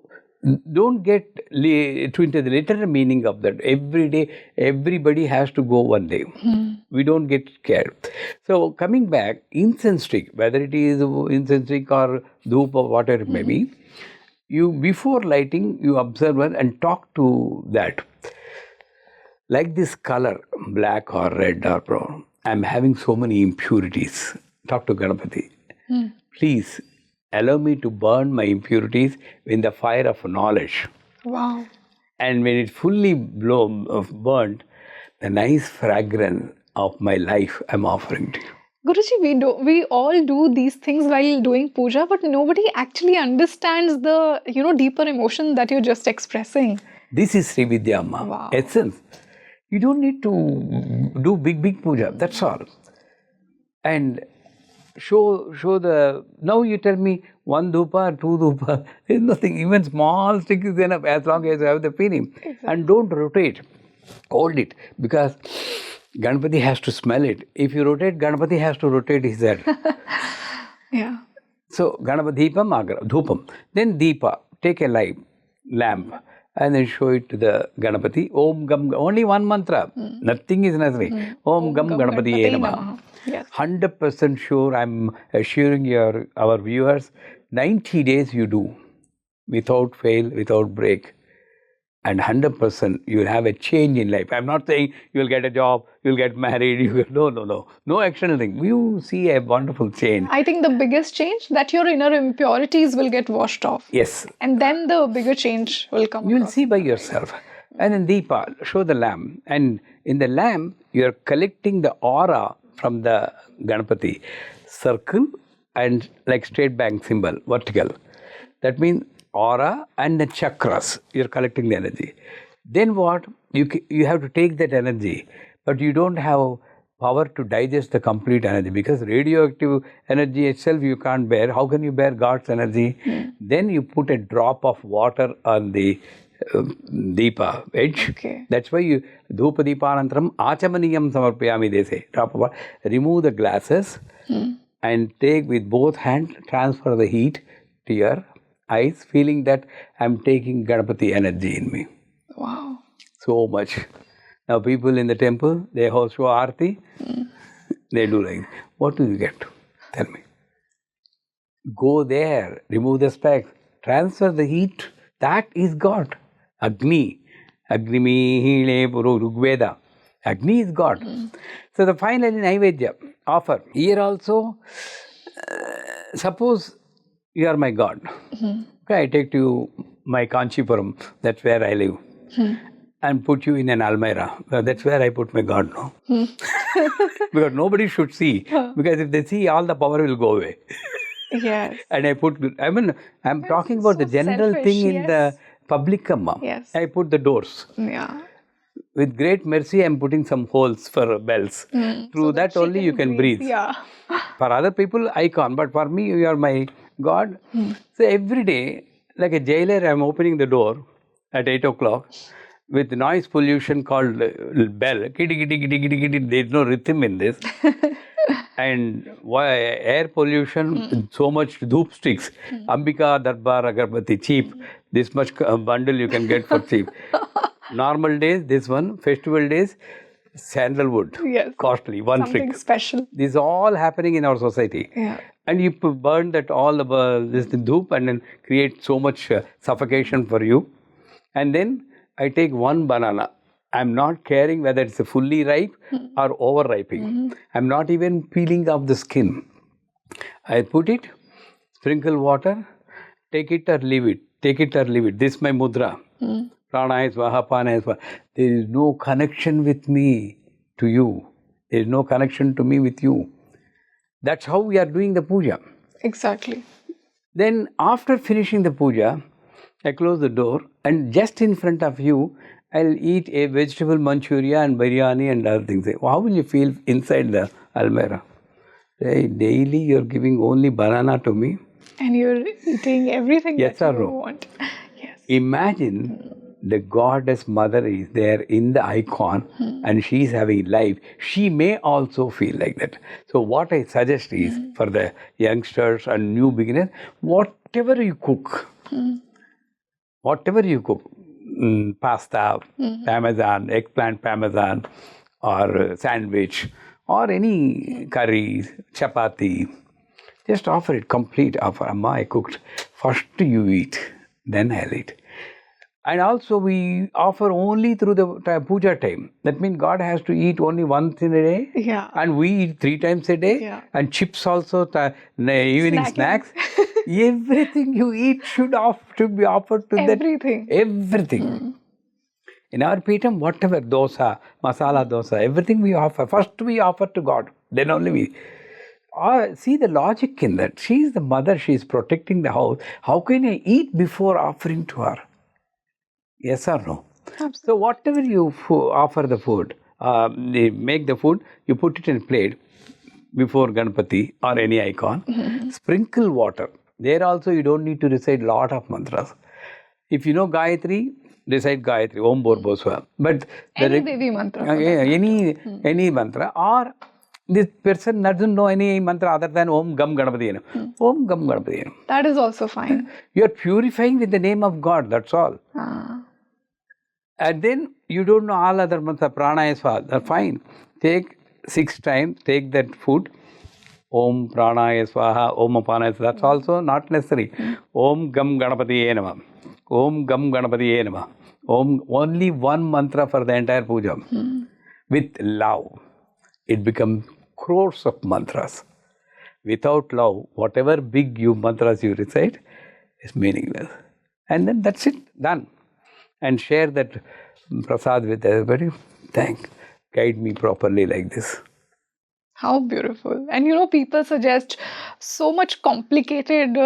Speaker 2: don't get into the literal meaning of that. Every day, everybody has to go one day. We don't get scared. So coming back, incense stick, whether it is incense stick or dhoop or whatever it may be, you before lighting, you observe and talk to that. Like this color, black or red or brown, I'm having so many impurities. Talk to Ganapati. Please allow me to burn my impurities in the fire of knowledge.
Speaker 1: Wow.
Speaker 2: And when it's fully burnt, the nice fragrance of my life I'm offering to you.
Speaker 1: Guruji, we all do these things while doing puja, but nobody actually understands the deeper emotion that you're just expressing.
Speaker 2: This is Sri Vidya Amma.
Speaker 1: Wow.
Speaker 2: Essence. You don't need to do big puja. That's all. And show the. Now you tell me one dhupa, two dhupa. There's nothing. Even small stick is enough as long as you have the feeling. Exactly. And don't rotate. Hold it, because Ganapati has to smell it. If you rotate, Ganapati has to rotate his head.
Speaker 1: Yeah.
Speaker 2: So Ganapati Deepam Agra, Dhupam. Then Deepa, take a lamp, and then show it to the Ganapati. Om Gam, only one mantra. Nothing is necessary. Om Gam Ganapati Namaha.
Speaker 1: Yes.
Speaker 2: 100% sure, I'm assuring our viewers, 90 days you do, without fail, without break. And 100% you'll have a change in life. I'm not saying you'll get a job, you'll get married. No external thing. You see a wonderful change.
Speaker 1: I think the biggest change, that your inner impurities will get washed off.
Speaker 2: Yes.
Speaker 1: And then the bigger change will come.
Speaker 2: You'll see by yourself. And then Deepa, show the lamp. And in the lamp, you're collecting the aura from the Ganapati. Circle and like straight bank symbol, vertical. That means aura and the chakras, you're collecting the energy. Then what? You have to take that energy, but you don't have power to digest the complete energy, because radioactive energy itself you can't bear. How can you bear God's energy? Then you put a drop of water on the Deepa edge.
Speaker 1: Okay.
Speaker 2: That's why you Dhupa Deepanantaram Achamaniyam Samarpayami, they say. Drop of water. Remove the glasses and take with both hands, transfer the heat to your eyes, feeling that I'm taking Ganapati energy in me.
Speaker 1: Wow.
Speaker 2: So much. Now people in the temple, they host show Aarti, they do like, what do you get? Tell me. Go there, remove the specs, transfer the heat. That is God. Agni. Agni Mihile Puru Rugveda. Agni is God. So the final Naivedya, offer. Here also, suppose you are my God. Okay, I take you my Kanchipuram, that's where I live, and put you in an Almira. That's where I put my God now. Because nobody should see. Because if they see, all the power will go away.
Speaker 1: Yes.
Speaker 2: And I'm talking about the general thing in the publicum.
Speaker 1: Yes.
Speaker 2: I put the doors.
Speaker 1: Yeah.
Speaker 2: With great mercy, I'm putting some holes for bells. Through that only you can breathe.
Speaker 1: Yeah.
Speaker 2: For other people, I can't. But for me, you are my God. So every day, like a jailer, I'm opening the door at 8 o'clock with noise pollution called bell. Kitty, kitty, kitty, kitty, kitty. There's no rhythm in this. And air pollution, so much dhoop sticks. Ambika, Darbar, Agarbati, cheap. This much bundle you can get for cheap. Normal days, this one. Festival days, sandalwood.
Speaker 1: Yes.
Speaker 2: Costly, one
Speaker 1: Something
Speaker 2: stick.
Speaker 1: special.
Speaker 2: This is all happening in our society.
Speaker 1: Yeah.
Speaker 2: And you burn that all this dhoop and then create so much suffocation for you. And then I take one banana. I'm not caring whether it's fully ripe or over-ripening. I'm not even peeling off the skin. I put it, sprinkle water, take it or leave it. Take it or leave it. This is my mudra. Pranaya swaha, panaya swaha. There is no connection with me to you. There is no connection to me with you. That's how we are doing the puja.
Speaker 1: Exactly.
Speaker 2: Then after finishing the puja, I close the door and just in front of you, I'll eat a vegetable manchuria and biryani and other things. How will you feel inside the almirah? Daily you're giving only banana to me.
Speaker 1: And you're eating everything
Speaker 2: Yes
Speaker 1: that
Speaker 2: or
Speaker 1: you
Speaker 2: no?
Speaker 1: want. Yes.
Speaker 2: Imagine the goddess mother is there in the icon and she's having life. She may also feel like that. So what I suggest is for the youngsters and new beginners, whatever you cook, pasta, parmesan, eggplant parmesan, or sandwich, or any curry, chapati, just offer it complete. Offer, Amma, I cooked. First you eat, then I'll eat. And also we offer only through the puja time. That means God has to eat only once in a day.
Speaker 1: Yeah.
Speaker 2: And we eat 3 times a day.
Speaker 1: Yeah.
Speaker 2: And chips also, evening
Speaker 1: Snacking.
Speaker 2: snacks. Everything you eat should be offered to
Speaker 1: Everything.
Speaker 2: that. Everything. In our Peetam, whatever, dosa, masala dosa, everything we offer. First we offer to God. Then only we... see the logic in that. She is the mother. She is protecting the house. How can I eat before offering to her? Yes or no?
Speaker 1: Absolutely.
Speaker 2: So whatever you offer the food, they make the food, you put it in a plate before Ganpati or any icon. Sprinkle water. There also you don't need to recite lot of mantras. If you know Gayatri, recite Gayatri, Om Bhur But
Speaker 1: any Devi mantra.
Speaker 2: Any mantra, or this person doesn't know any mantra other than Om Gam Ganapati. Om Gam Ganapati.
Speaker 1: That is also fine.
Speaker 2: You are purifying with the name of God, that's all. And then you don't know all other mantra, pranaya swaha, that's fine. Take 6 times, take that food. Om pranaya swaha, Om apanaya swaha, that's also not necessary. Om Gam Ganapatiye Namah. Om Gam Ganapatiye Namah. Om, only one mantra for the entire puja. With love, it becomes crores of mantras. Without love, whatever big mantras you recite is meaningless. And then that's it, done. And share that prasad with everybody. Guide me properly like this.
Speaker 1: How beautiful. And people suggest so much complicated,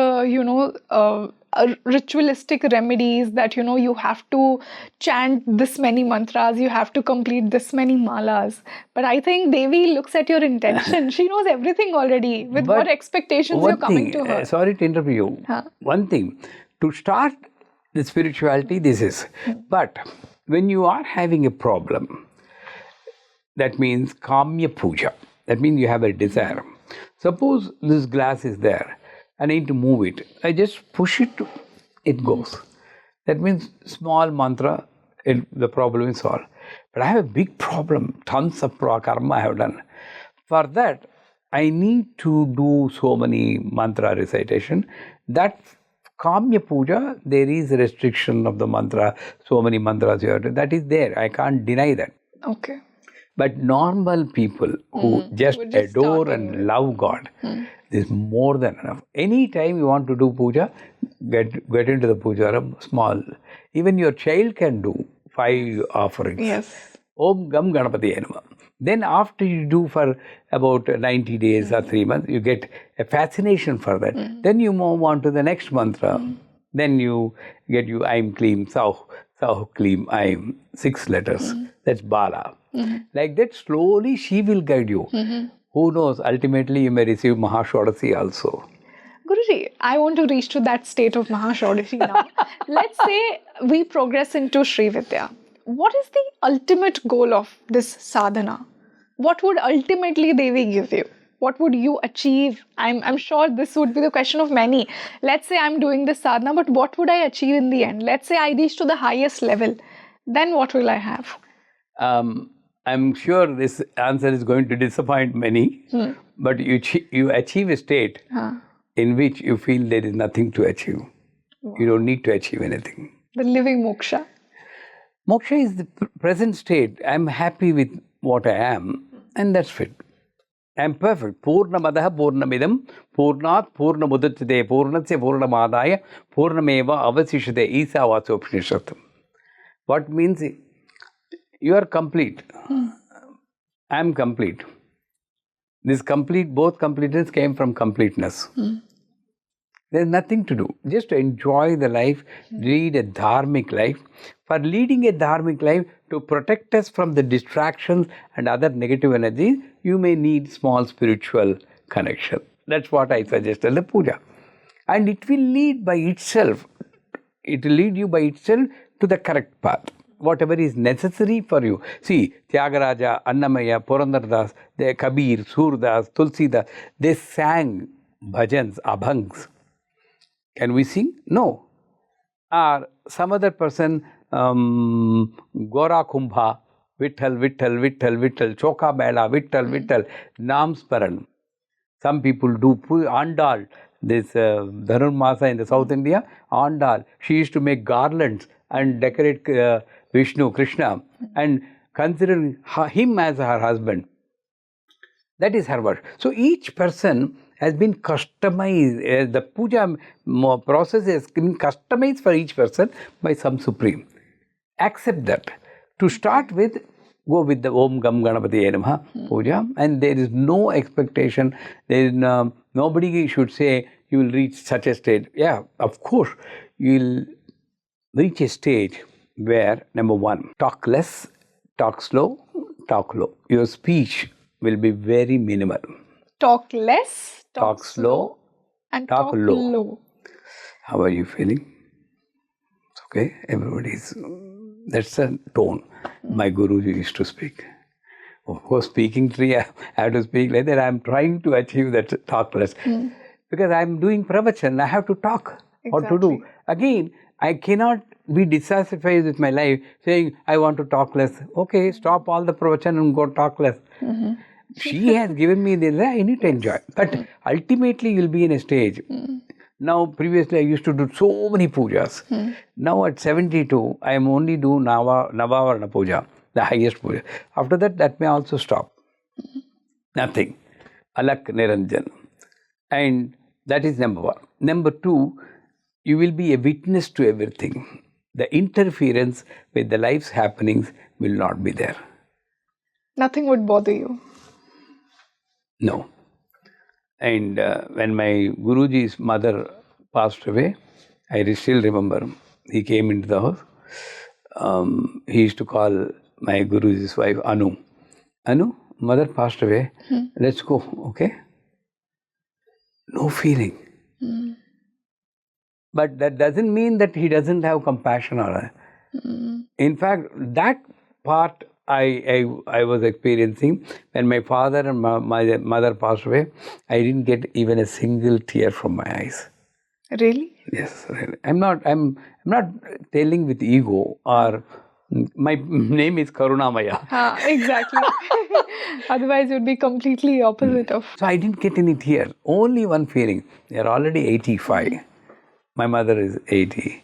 Speaker 1: ritualistic remedies that, you have to chant this many mantras, you have to complete this many malas. But I think Devi looks at your intention. She knows everything already. With what expectations you're coming to her.
Speaker 2: Sorry to interrupt you. One thing, to start the spirituality, this is. But when you are having a problem, that means kamya puja. That means you have a desire. Suppose this glass is there. I need to move it. I just push it, it goes. That means small mantra, the problem is solved. But I have a big problem. Tons of karma I have done. For that, I need to do so many mantra recitation. That Kamya Puja, there is a restriction of the mantra. So many mantras you have to. That is there. I can't deny that.
Speaker 1: Okay.
Speaker 2: But normal people who just adore and love God, is more than enough. Any time you want to do puja, get into the puja room, small. Even your child can do 5 offerings.
Speaker 1: Yes.
Speaker 2: Om Gam Ganapati Enama. Then after you do for about 90 days or 3 months, you get a fascination for that. Then you move on to the next mantra. Then you get Aim Kleem Sauh Kleem Aim, 6 letters. That's Bala. Like that, slowly she will guide you. Who knows, ultimately you may receive Mahashodasi also.
Speaker 1: Guruji, I want to reach to that state of Mahashodasi now. Let's say we progress into Shri Vidya. What is the ultimate goal of this sadhana? What would ultimately Devi give you? What would you achieve? I'm sure this would be the question of many. Let's say I'm doing this sadhana, but what would I achieve in the end? Let's say I reach to the highest level. Then what will I have?
Speaker 2: I'm sure this answer is going to disappoint many, but you achieve a state in which you feel there is nothing to achieve. Wow. You don't need to achieve anything.
Speaker 1: The living moksha.
Speaker 2: Moksha is the present state. I'm happy with what I am, and that's it. I'm perfect. Purnamadaha Purnamidam Purnat Purnamudachyate Purnasya Purnamadaya Purnameva Avasishate Isa Vasopnishatam. What means you are complete. I am complete. This complete, both completeness came from completeness. There's nothing to do. Just enjoy the life, lead a dharmic life. For leading a dharmic life, to protect us from the distractions and other negative energies, you may need small spiritual connection. That's what I suggest in the puja. And it will lead by itself. It will lead you by itself to the correct path. Whatever is necessary for you. See, Tyagaraja, Annamaya, Purandardas, Kabir, Surdas, Tulsidas, they sang bhajans, abhangs. Can we sing? No. Or some other person, Gora Kumbha, Vittal, Vittal, Vittal, Vittal, Choka Bela, Vittal, Vittal, Namsparan. Some people do Andal, this Dhanurmasa in the South India, Andal. She used to make garlands and decorate Vishnu, Krishna, and consider him as her husband. That is her work. So each person has been customized, the puja process has been customized for each person by some supreme. Accept that. To start with, go with the Om Gam Ganapatiye Namaha puja, and there is no expectation. There is nobody should say you will reach such a stage. Yeah, of course, you will reach a stage where, number one, talk less, talk slow, talk low. Your speech will be very minimal.
Speaker 1: Talk less,
Speaker 2: Talk slow,
Speaker 1: and
Speaker 2: talk low.
Speaker 1: low.
Speaker 2: How are you feeling? It's okay. Everybody's. That's a tone my Guruji used to speak. Of course, speaking tree, I have to speak like that. I'm trying to achieve that talk less. Because I'm doing pravachan, I have to talk. What to do? Again, I cannot be dissatisfied with my life saying, I want to talk less. Okay, stop all the pravachan and go talk less. She has given me this, I need to enjoy. But ultimately, you'll be in a stage. Now, previously, I used to do so many pujas. Now, at 72, I am only do Navavarna puja, the highest puja. After that, that may also stop. Nothing. Alak Niranjan. And that is number one. Number two, you will be a witness to everything. The interference with the life's happenings will not be there.
Speaker 1: Nothing would bother you.
Speaker 2: No. And when my Guruji's mother passed away, I still remember he came into the house. He used to call my Guruji's wife Anu. Anu, mother passed away. Let's go, okay? No feeling. But that doesn't mean that he doesn't have compassion on her. In fact, that part I was experiencing when my father and my mother passed away. I didn't get even a single tear from my eyes.
Speaker 1: Really?
Speaker 2: Yes, really. I'm not telling with ego, or my name is Karunamaya.
Speaker 1: Exactly. Otherwise, it would be completely opposite of.
Speaker 2: So I didn't get any tear. Only one feeling. They're already 85. My mother is 80.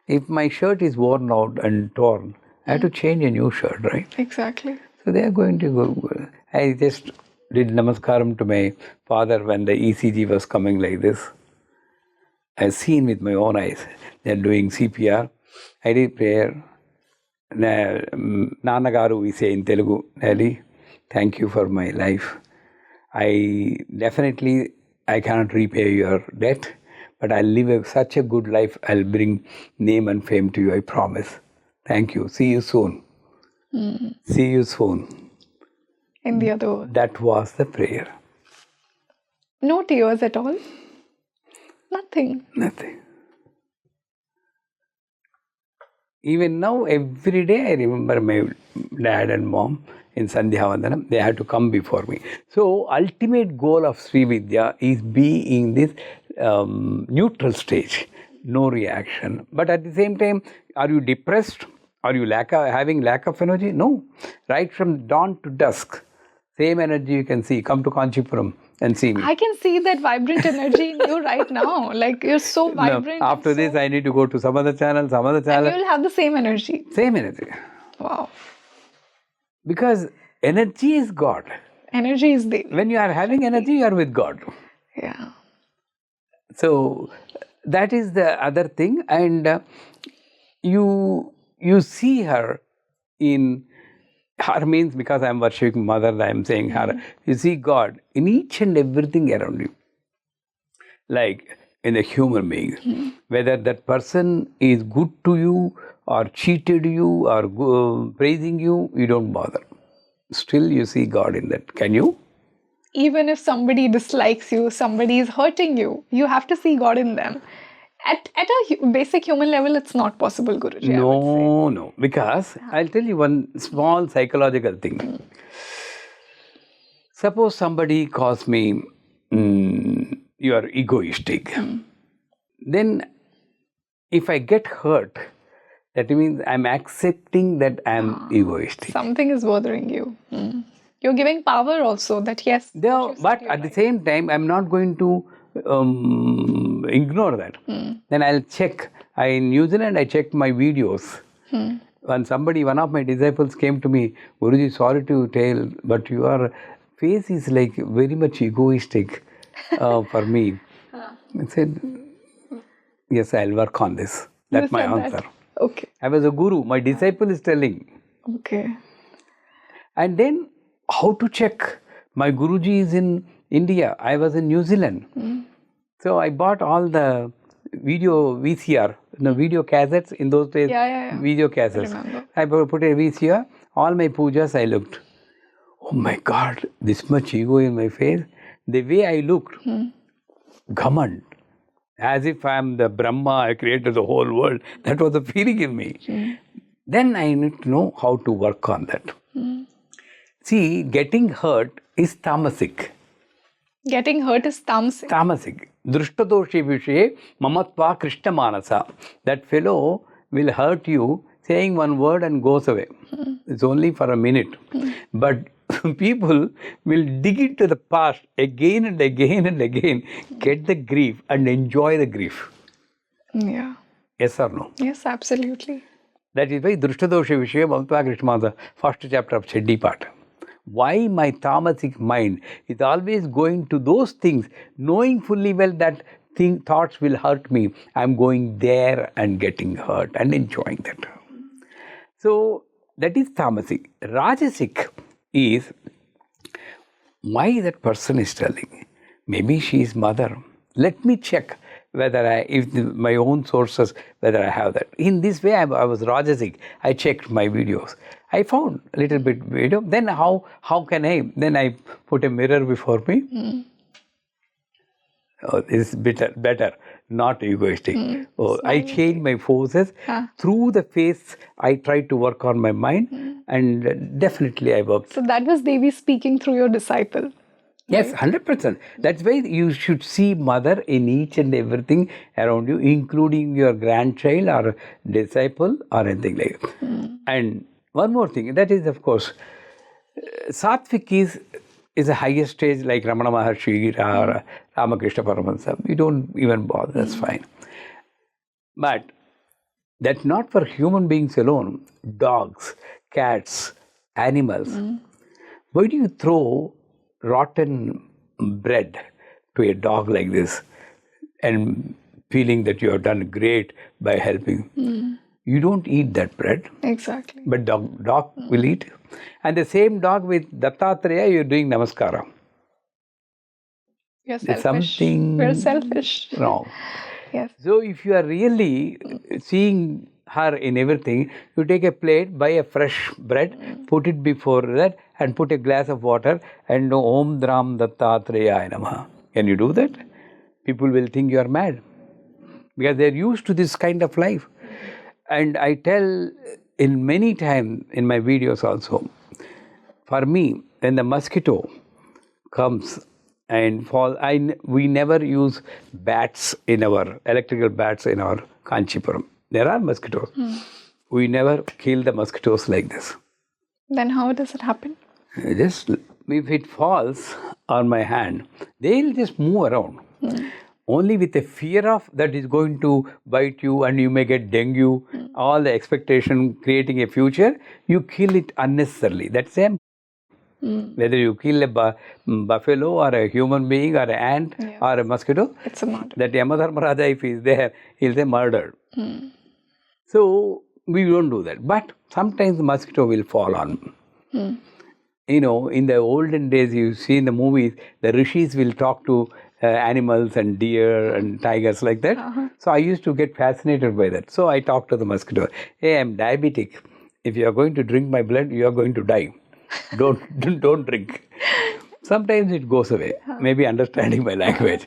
Speaker 2: If my shirt is worn out and torn, I have to change a new shirt, right?
Speaker 1: Exactly.
Speaker 2: So they are going to go. I just did namaskaram to my father when the ECG was coming like this. I've seen with my own eyes. They're doing CPR. I did prayer. Nanagaru, we say in Telugu, Daddy, thank you for my life. I cannot repay your debt, but I'll live such a good life. I'll bring name and fame to you, I promise. Thank you. See you soon. See you soon.
Speaker 1: In the other world.
Speaker 2: That was the prayer.
Speaker 1: No tears at all? Nothing.
Speaker 2: Nothing. Even now, every day I remember my dad and mom in Sandhya Vandanam. They had to come before me. So, ultimate goal of Sri Vidya is being this neutral stage. No reaction. But at the same time, are you depressed? Are you having lack of energy? No. Right from dawn to dusk, same energy you can see. Come to Kanchipuram and see me.
Speaker 1: I can see that vibrant energy in you right now. Like, you're so vibrant.
Speaker 2: No, after this, I need to go to some other channel.
Speaker 1: And you'll have the same energy.
Speaker 2: Same energy.
Speaker 1: Wow.
Speaker 2: Because energy is God.
Speaker 1: Energy is Devi.
Speaker 2: When you are having energy, you are with God.
Speaker 1: Yeah.
Speaker 2: So, that is the other thing. And you see her in her means, because I am worshipping mother, I am saying her. You see God in each and everything around you. Like in the human being. Whether that person is good to you or cheated you or praising you, you don't bother. Still you see God in that. Can you?
Speaker 1: Even if somebody dislikes you, somebody is hurting you, you have to see God in them. At a basic human level, it's not possible, Guruji, I would say.
Speaker 2: No. Because I'll tell you one small psychological thing. Suppose somebody calls me, you are egoistic. Then if I get hurt, that means I'm accepting that I'm egoistic.
Speaker 1: Something is bothering you. You're giving power also that yes.
Speaker 2: But at the same time, I'm not going to ignore that. Then I'll check. In New Zealand, I checked my videos. When one of my disciples came to me, Guruji, sorry to tell, but your face is like very much egoistic for me. I said, yes, I'll work on this. That's my answer.
Speaker 1: Okay.
Speaker 2: I was a guru. My disciple is telling.
Speaker 1: Okay.
Speaker 2: And then how to check? My Guruji is in India. I was in New Zealand. So I bought all the video VCR, video cassettes in those days. Video cassettes. I put a VCR. All my pujas I looked. Oh my God, this much ego in my face. The way I looked, Ghamand. As if I am the Brahma, I created the whole world. That was the feeling in me. Then I need to know how to work on that. See, getting hurt is tamasic.
Speaker 1: Getting hurt is tamasic.
Speaker 2: Tamasic. Drishtadoshi vishe mamatva krishna manasa. That fellow will hurt you saying one word and goes away. It's only for a minute. But people will dig into the past again and again and again, get the grief and enjoy the grief.
Speaker 1: Yeah.
Speaker 2: Yes or no?
Speaker 1: Yes, absolutely.
Speaker 2: That is why Drushtadosha Vishaya Mamatva Krishna Manasa, first chapter of Cheddi Part. Why my tamasic mind is always going to those things, knowing fully well that thoughts will hurt me. I'm going there and getting hurt and enjoying that. So that is tamasic. Rajasic is why that person is telling. Maybe she is mother. Let me check whether my own sources, whether I have that. In this way, I was Rajasic. I checked my videos. I found a little bit video. Then how can I? Then I put a mirror before me. Oh, this is better, not egoistic. I change my forces. Through the face, I try to work on my mind and definitely I worked.
Speaker 1: So that was Devi speaking through your disciple.
Speaker 2: Yes, 100%. That's why you should see mother in each and everything around you, including your grandchild or disciple or anything like that. And one more thing, that is of course, Sattvic is the highest stage like Ramana Maharshi or Ramakrishna Paramahansa. We don't even bother, that's fine. But that's not for human beings alone. Dogs, cats, animals. Why do you throw rotten bread to a dog like this and feeling that you have done great by helping? You don't eat that bread.
Speaker 1: Exactly.
Speaker 2: But dog will eat. And the same dog with Dattatreya, you're doing namaskara.
Speaker 1: You're selfish.
Speaker 2: Something
Speaker 1: We're selfish.
Speaker 2: wrong.
Speaker 1: Yes.
Speaker 2: So if you are really seeing her in everything, you take a plate, buy a fresh bread, put it before that, and put a glass of water, and Om Dram Dattatreya Namaha. Can you do that? People will think you are mad. Because they are used to this kind of life. And I tell in many times in my videos also, for me, when the mosquito comes and falls, we never use bats in our, electrical bats in our Kanchipuram. There are mosquitoes. We never kill the mosquitoes like this.
Speaker 1: Then how does it happen?
Speaker 2: Just, if it falls on my hand, they'll just move around. Only with a fear of that is going to bite you and you may get dengue, all the expectation creating a future, you kill it unnecessarily. That's same. Whether you kill a buffalo or a human being or an ant or a mosquito,
Speaker 1: it's a murder.
Speaker 2: That Yamadharmaraja, if he is there, he'll say murdered. So we don't do that. But sometimes the mosquito will fall on. You know, in the olden days, you see in the movies, the rishis will talk to animals and deer and tigers like that. So I used to get fascinated by that. So I talked to the mosquito. Hey, I'm diabetic. If you are going to drink my blood, you are going to die. Don't drink. Sometimes it goes away. Maybe understanding my language.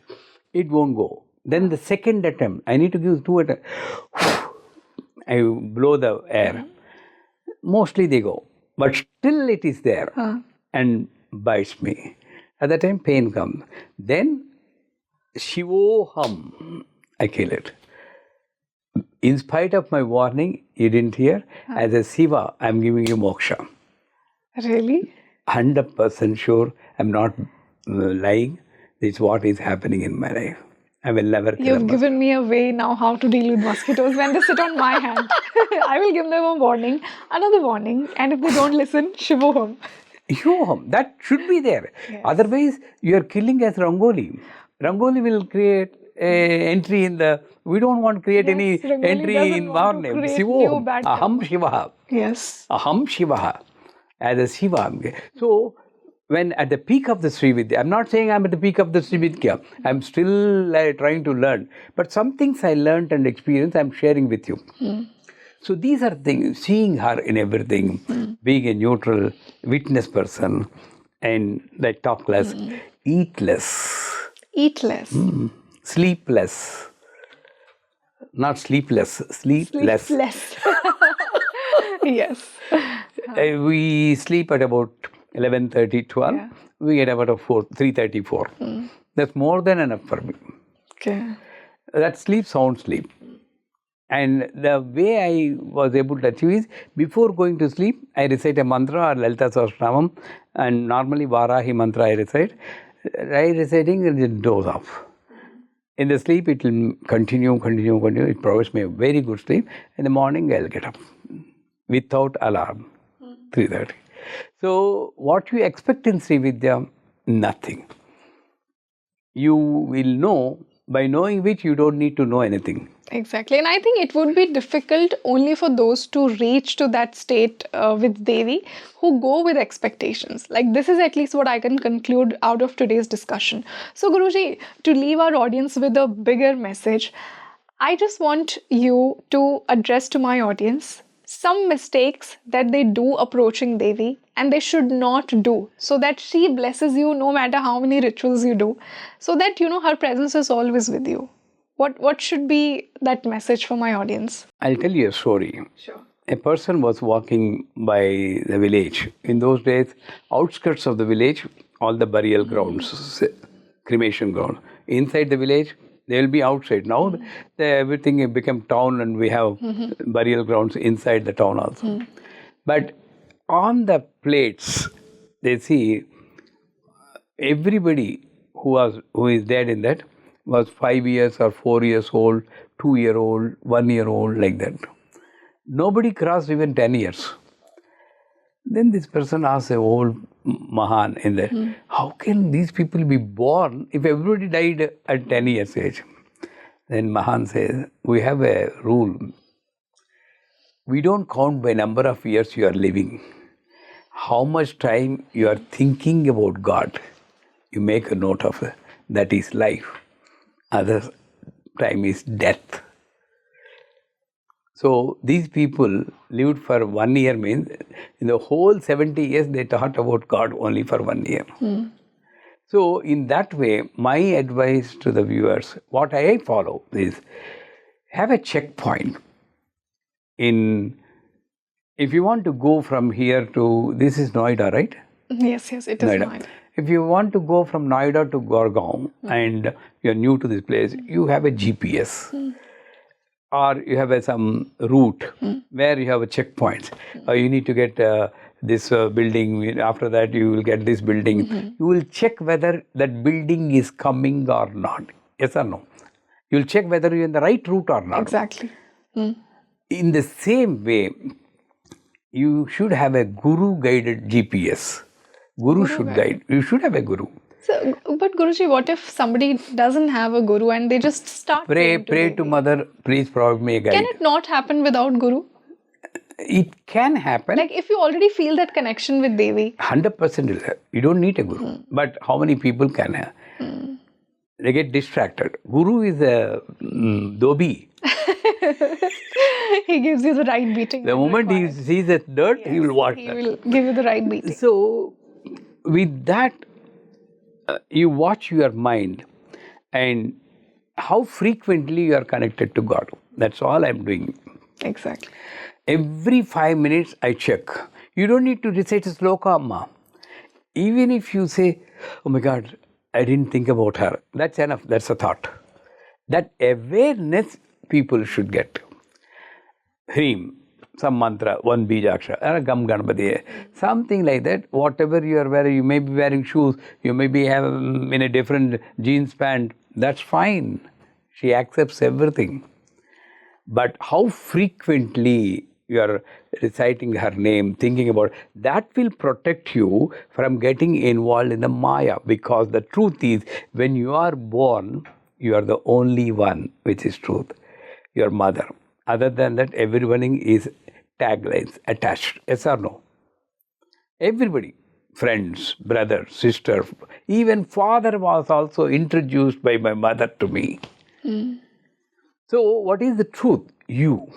Speaker 2: It won't go. Then the second attempt, I need to give 2 attempts. I blow the air. Mostly they go. But still it is there and bites me. At that time, pain comes. Then, Shivoham, I kill it. In spite of my warning, you didn't hear. As a Shiva, I'm giving you moksha.
Speaker 1: Really?
Speaker 2: 100% sure, I'm not lying. This is what is happening in my life. I will never kill
Speaker 1: You've given me a way now how to deal with mosquitoes when they sit on my hand. I will give them a warning, another warning, and if they don't listen, shivoham.
Speaker 2: Shivoham, that should be there.
Speaker 1: Yes.
Speaker 2: Otherwise, you are killing as Rangoli. Rangoli will create a entry in the... We don't want to create any
Speaker 1: Rangoli
Speaker 2: entry
Speaker 1: doesn't
Speaker 2: in
Speaker 1: want
Speaker 2: our
Speaker 1: to
Speaker 2: name.
Speaker 1: create
Speaker 2: Shivoham.
Speaker 1: new bad
Speaker 2: Aham
Speaker 1: karma.
Speaker 2: Shivaha.
Speaker 1: Yes.
Speaker 2: Aham Shivaha. As a Shiva. So, when at the peak of the Sri Vidya, I'm not saying I'm at the peak of the Sri Vidya. I'm still trying to learn. But some things I learned and experienced, I'm sharing with you. So these are things, seeing her in everything, being a neutral witness person, and like talk less, eat less,
Speaker 1: Eat less.
Speaker 2: sleep less. Not sleepless, sleep less.
Speaker 1: Less. Yes.
Speaker 2: We sleep at about 11:30, 12.
Speaker 1: Yeah.
Speaker 2: We get about 3:30, 4. That's more than enough for me.
Speaker 1: Okay.
Speaker 2: That sleep, sound sleep. And the way I was able to achieve is, before going to sleep, I recite a mantra or Lalita Sahasranama, and normally Varahi mantra I recite. While reciting, it just doze off. In the sleep, it will continue. It provides me a very good sleep. In the morning, I'll get up without alarm, 3:30. So, what you expect in Sri Vidya? Nothing. You will know, by knowing which you don't need to know anything.
Speaker 1: Exactly. And I think it would be difficult only for those to reach to that state with Devi who go with expectations. Like, this is at least what I can conclude out of today's discussion. So, Guruji, to leave our audience with a bigger message, I just want you to address to my audience some mistakes that they do approaching Devi and they should not do, so that she blesses you no matter how many rituals you do, so that, her presence is always with you. What should be that message for my audience?
Speaker 2: I'll tell you a story.
Speaker 1: Sure.
Speaker 2: A person was walking by the village. In those days, outskirts of the village, all the burial grounds, cremation ground. Inside the village, they will be outside. Now, everything became town and we have burial grounds inside the town also. But on the plates, they see everybody who is dead in that was 5 years or 4 years old, 2-year-old, 1-year-old, like that. Nobody crossed even 10 years. Then this person asked the old Mahan in there, how can these people be born if everybody died at 10 years age? Then Mahan says, we have a rule. We don't count by number of years you are living. How much time you are thinking about God, you make a note of it. That is life. Other time is death. So these people lived for 1 year, means in the whole 70 years they thought about God only for 1 year. So in that way, my advice to the viewers, what I follow is, have a checkpoint. If you want to go from here to, this is Noida, right?
Speaker 1: Yes, it is Noida.
Speaker 2: If you want to go from Noida to Gurgaon and you're new to this place, you have a GPS. Or you have some route where you have a checkpoint. You need to get this building, after that you will get this building. You will check whether that building is coming or not. Yes or no? You will check whether you're in the right route or not.
Speaker 1: Exactly.
Speaker 2: In the same way, you should have a guru-guided GPS. Guru should guide. You should have a guru.
Speaker 1: So, but Guruji, what if somebody doesn't have a guru and they just start
Speaker 2: Pray to Mother, please provide me a guide.
Speaker 1: Can it not happen without guru?
Speaker 2: It can happen.
Speaker 1: Like, if you already feel that connection with Devi.
Speaker 2: 100% is there. You don't need a guru. But how many people can have? they get distracted. Guru is a dobi.
Speaker 1: He gives you the right beating.
Speaker 2: The moment he sees that dirt, he will watch
Speaker 1: He
Speaker 2: that.
Speaker 1: will give you the right beating.
Speaker 2: So, with that, you watch your mind and how frequently you are connected to God. That's all I'm doing.
Speaker 1: Exactly.
Speaker 2: Every 5 minutes I check. You don't need to recite a sloka, Amma. Even if you say, oh my God, I didn't think about her. That's enough. That's a thought. That awareness people should get. Hrim, some mantra, one bijaksha, or gam ganpati, something like that. Whatever you are wearing, you may be wearing shoes, you may be in a different jeans pant. That's fine. She accepts everything. But how frequently you are reciting her name, thinking about that will protect you from getting involved in the Maya. Because the truth is, when you are born, you are the only one which is truth. Your mother. Other than that, everyone is taglines attached. Yes or no? Everybody. Friends, brother, sister, even father was also introduced by my mother to me. So, what is the truth? You.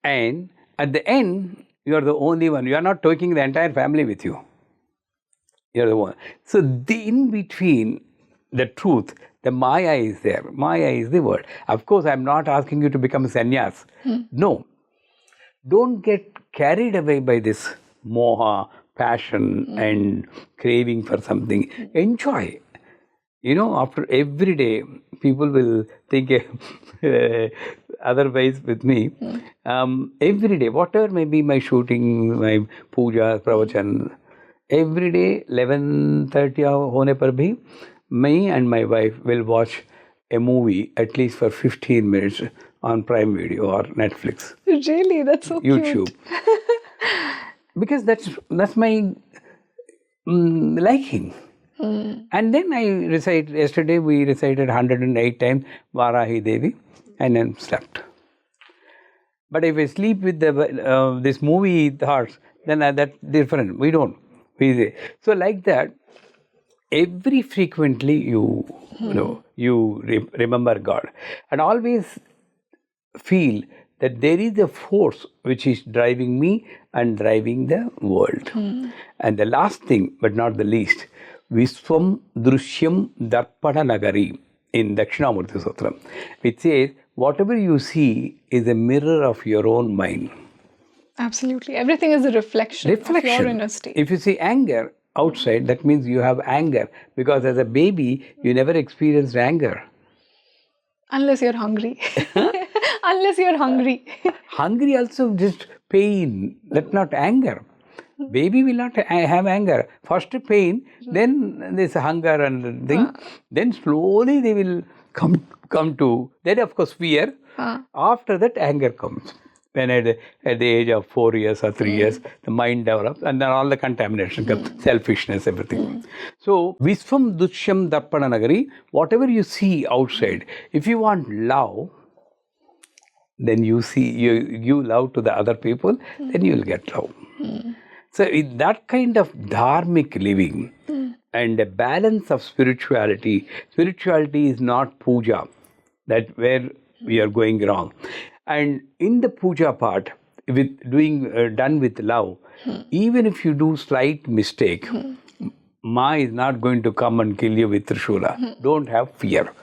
Speaker 2: And at the end, you are the only one. You are not taking the entire family with you. You are the one. So, in between the truth, the Maya is there. Maya is the word. Of course, I am not asking you to become a sannyas. No. Don't get carried away by this moha, passion, and craving for something. Enjoy. You know, after every day, people will think otherwise with me. Every day, whatever may be my shooting, my puja, pravachan, every day, 11:30 hone par bhi, me and my wife will watch a movie at least for 15 minutes on Prime Video or Netflix.
Speaker 1: Really? That's so
Speaker 2: YouTube. Because that's my liking. And then I recite, yesterday we recited 108 times Varahi Devi and then slept. But if I sleep with this movie thoughts, then that's different. We don't. So like that, every frequently you remember God. And always feel that there is a force which is driving me and driving the world. And the last thing, but not the least, Viswam Drishyam Darpana Nagari in Dakshinamurti Sutra, which says, whatever you see is a mirror of your own mind.
Speaker 1: Absolutely. Everything is a reflection of your inner state.
Speaker 2: If you see anger outside, that means you have anger. Because as a baby, you never experienced anger.
Speaker 1: Unless you're hungry. Unless you're hungry.
Speaker 2: Hungry also just pain. That's not anger. Baby will not have anger. First pain, then this hunger and thing. Then slowly they will come to, then of course fear. After that anger comes. When at the age of 4 years or 3 years, the mind develops and then all the contamination comes, selfishness, everything. So, Viswam Dushyam Darpana Nagari, whatever you see outside, if you want love, then you give love to the other people, then you will get love. So, in that kind of dharmic living and a balance of spirituality is not puja, that where we are going wrong. And in the puja part, with done with love, even if you do slight mistake, Ma is not going to come and kill you with Trishula. Don't have fear.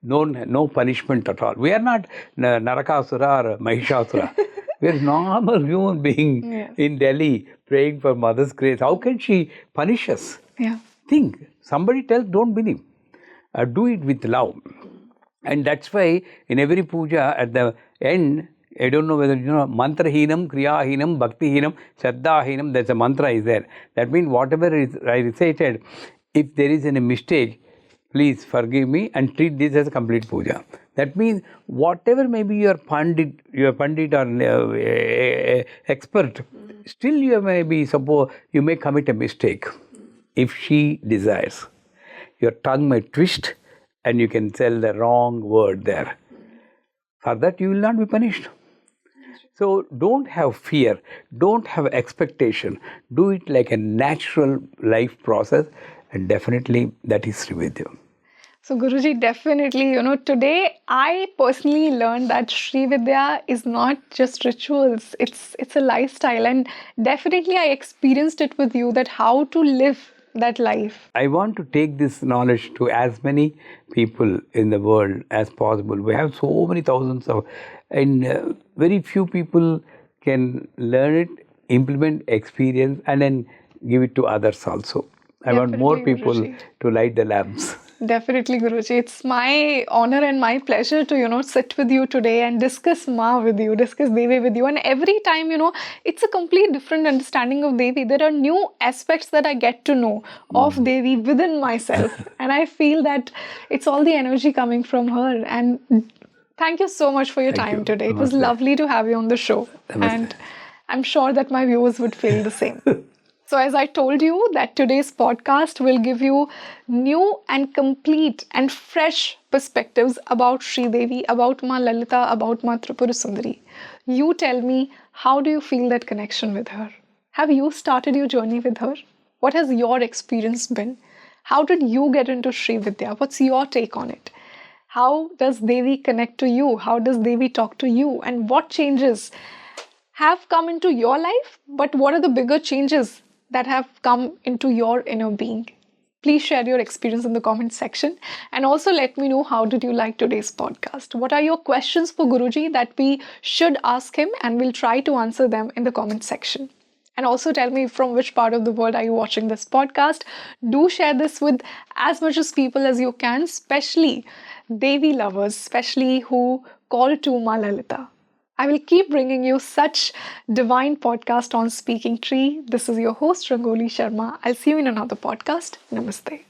Speaker 2: No punishment at all. We are not Narakasura or Mahishasura. We are normal human being in Delhi praying for Mother's grace. How can she punish us? Think. Somebody tells, don't believe. Do it with love. And that's why in every puja at the end, I don't know whether you know, mantra hinam, kriya hinam, bhakti hinam, shraddha hinam, there's a mantra is there. That means whatever is I recited, if there is any mistake, please forgive me and treat this as a complete puja. That means whatever maybe your pandit or expert, still you may be, suppose you may commit a mistake. If she desires, your tongue may twist and you can tell the wrong word there. For that you will not be punished. So don't have fear, don't have expectation. Do it like a natural life process, and definitely that is Sri Vidya.
Speaker 1: So Guruji, definitely, today I personally learned that Shri Vidya is not just rituals, it's a lifestyle, and definitely I experienced it with you, that how to live that life.
Speaker 2: I want to take this knowledge to as many people in the world as possible. We have so many thousands of, and very few people can learn it, implement, experience, and then give it to others also. I want more
Speaker 1: Definitely,
Speaker 2: people
Speaker 1: Guruji.
Speaker 2: to light the lamps.
Speaker 1: Definitely, Guruji. It's my honor and my pleasure to, sit with you today and discuss Ma with you, discuss Devi with you. And every time, it's a complete different understanding of Devi. There are new aspects that I get to know of Devi within myself. And I feel that it's all the energy coming from her. And thank you so much for your
Speaker 2: Thank
Speaker 1: time
Speaker 2: you.
Speaker 1: today. It was
Speaker 2: Namaste.
Speaker 1: lovely to have you on the show.
Speaker 2: Namaste.
Speaker 1: And I'm sure that my viewers would feel the same. So as I told you that today's podcast will give you new and complete and fresh perspectives about Sri Devi, about Maa Lalita, about Maa Tripur Sundari. You tell me, how do you feel that connection with her? Have you started your journey with her? What has your experience been? How did you get into Sri Vidya? What's your take on it? How does Devi connect to you? How does Devi talk to you? And what changes have come into your life, but what are the bigger changes that have come into your inner being? Please share your experience in the comment section, and also let me know, how did you like today's podcast? What are your questions for Guruji that we should ask him, and we'll try to answer them in the comment section. And also tell me from which part of the world are you watching this podcast. Do share this with as much as people as you can, especially Devi lovers, especially who call to Maa Lalita. I will keep bringing you such divine podcast on Speaking Tree. This is your host, Rangoli Sharma. I'll see you in another podcast. Namaste.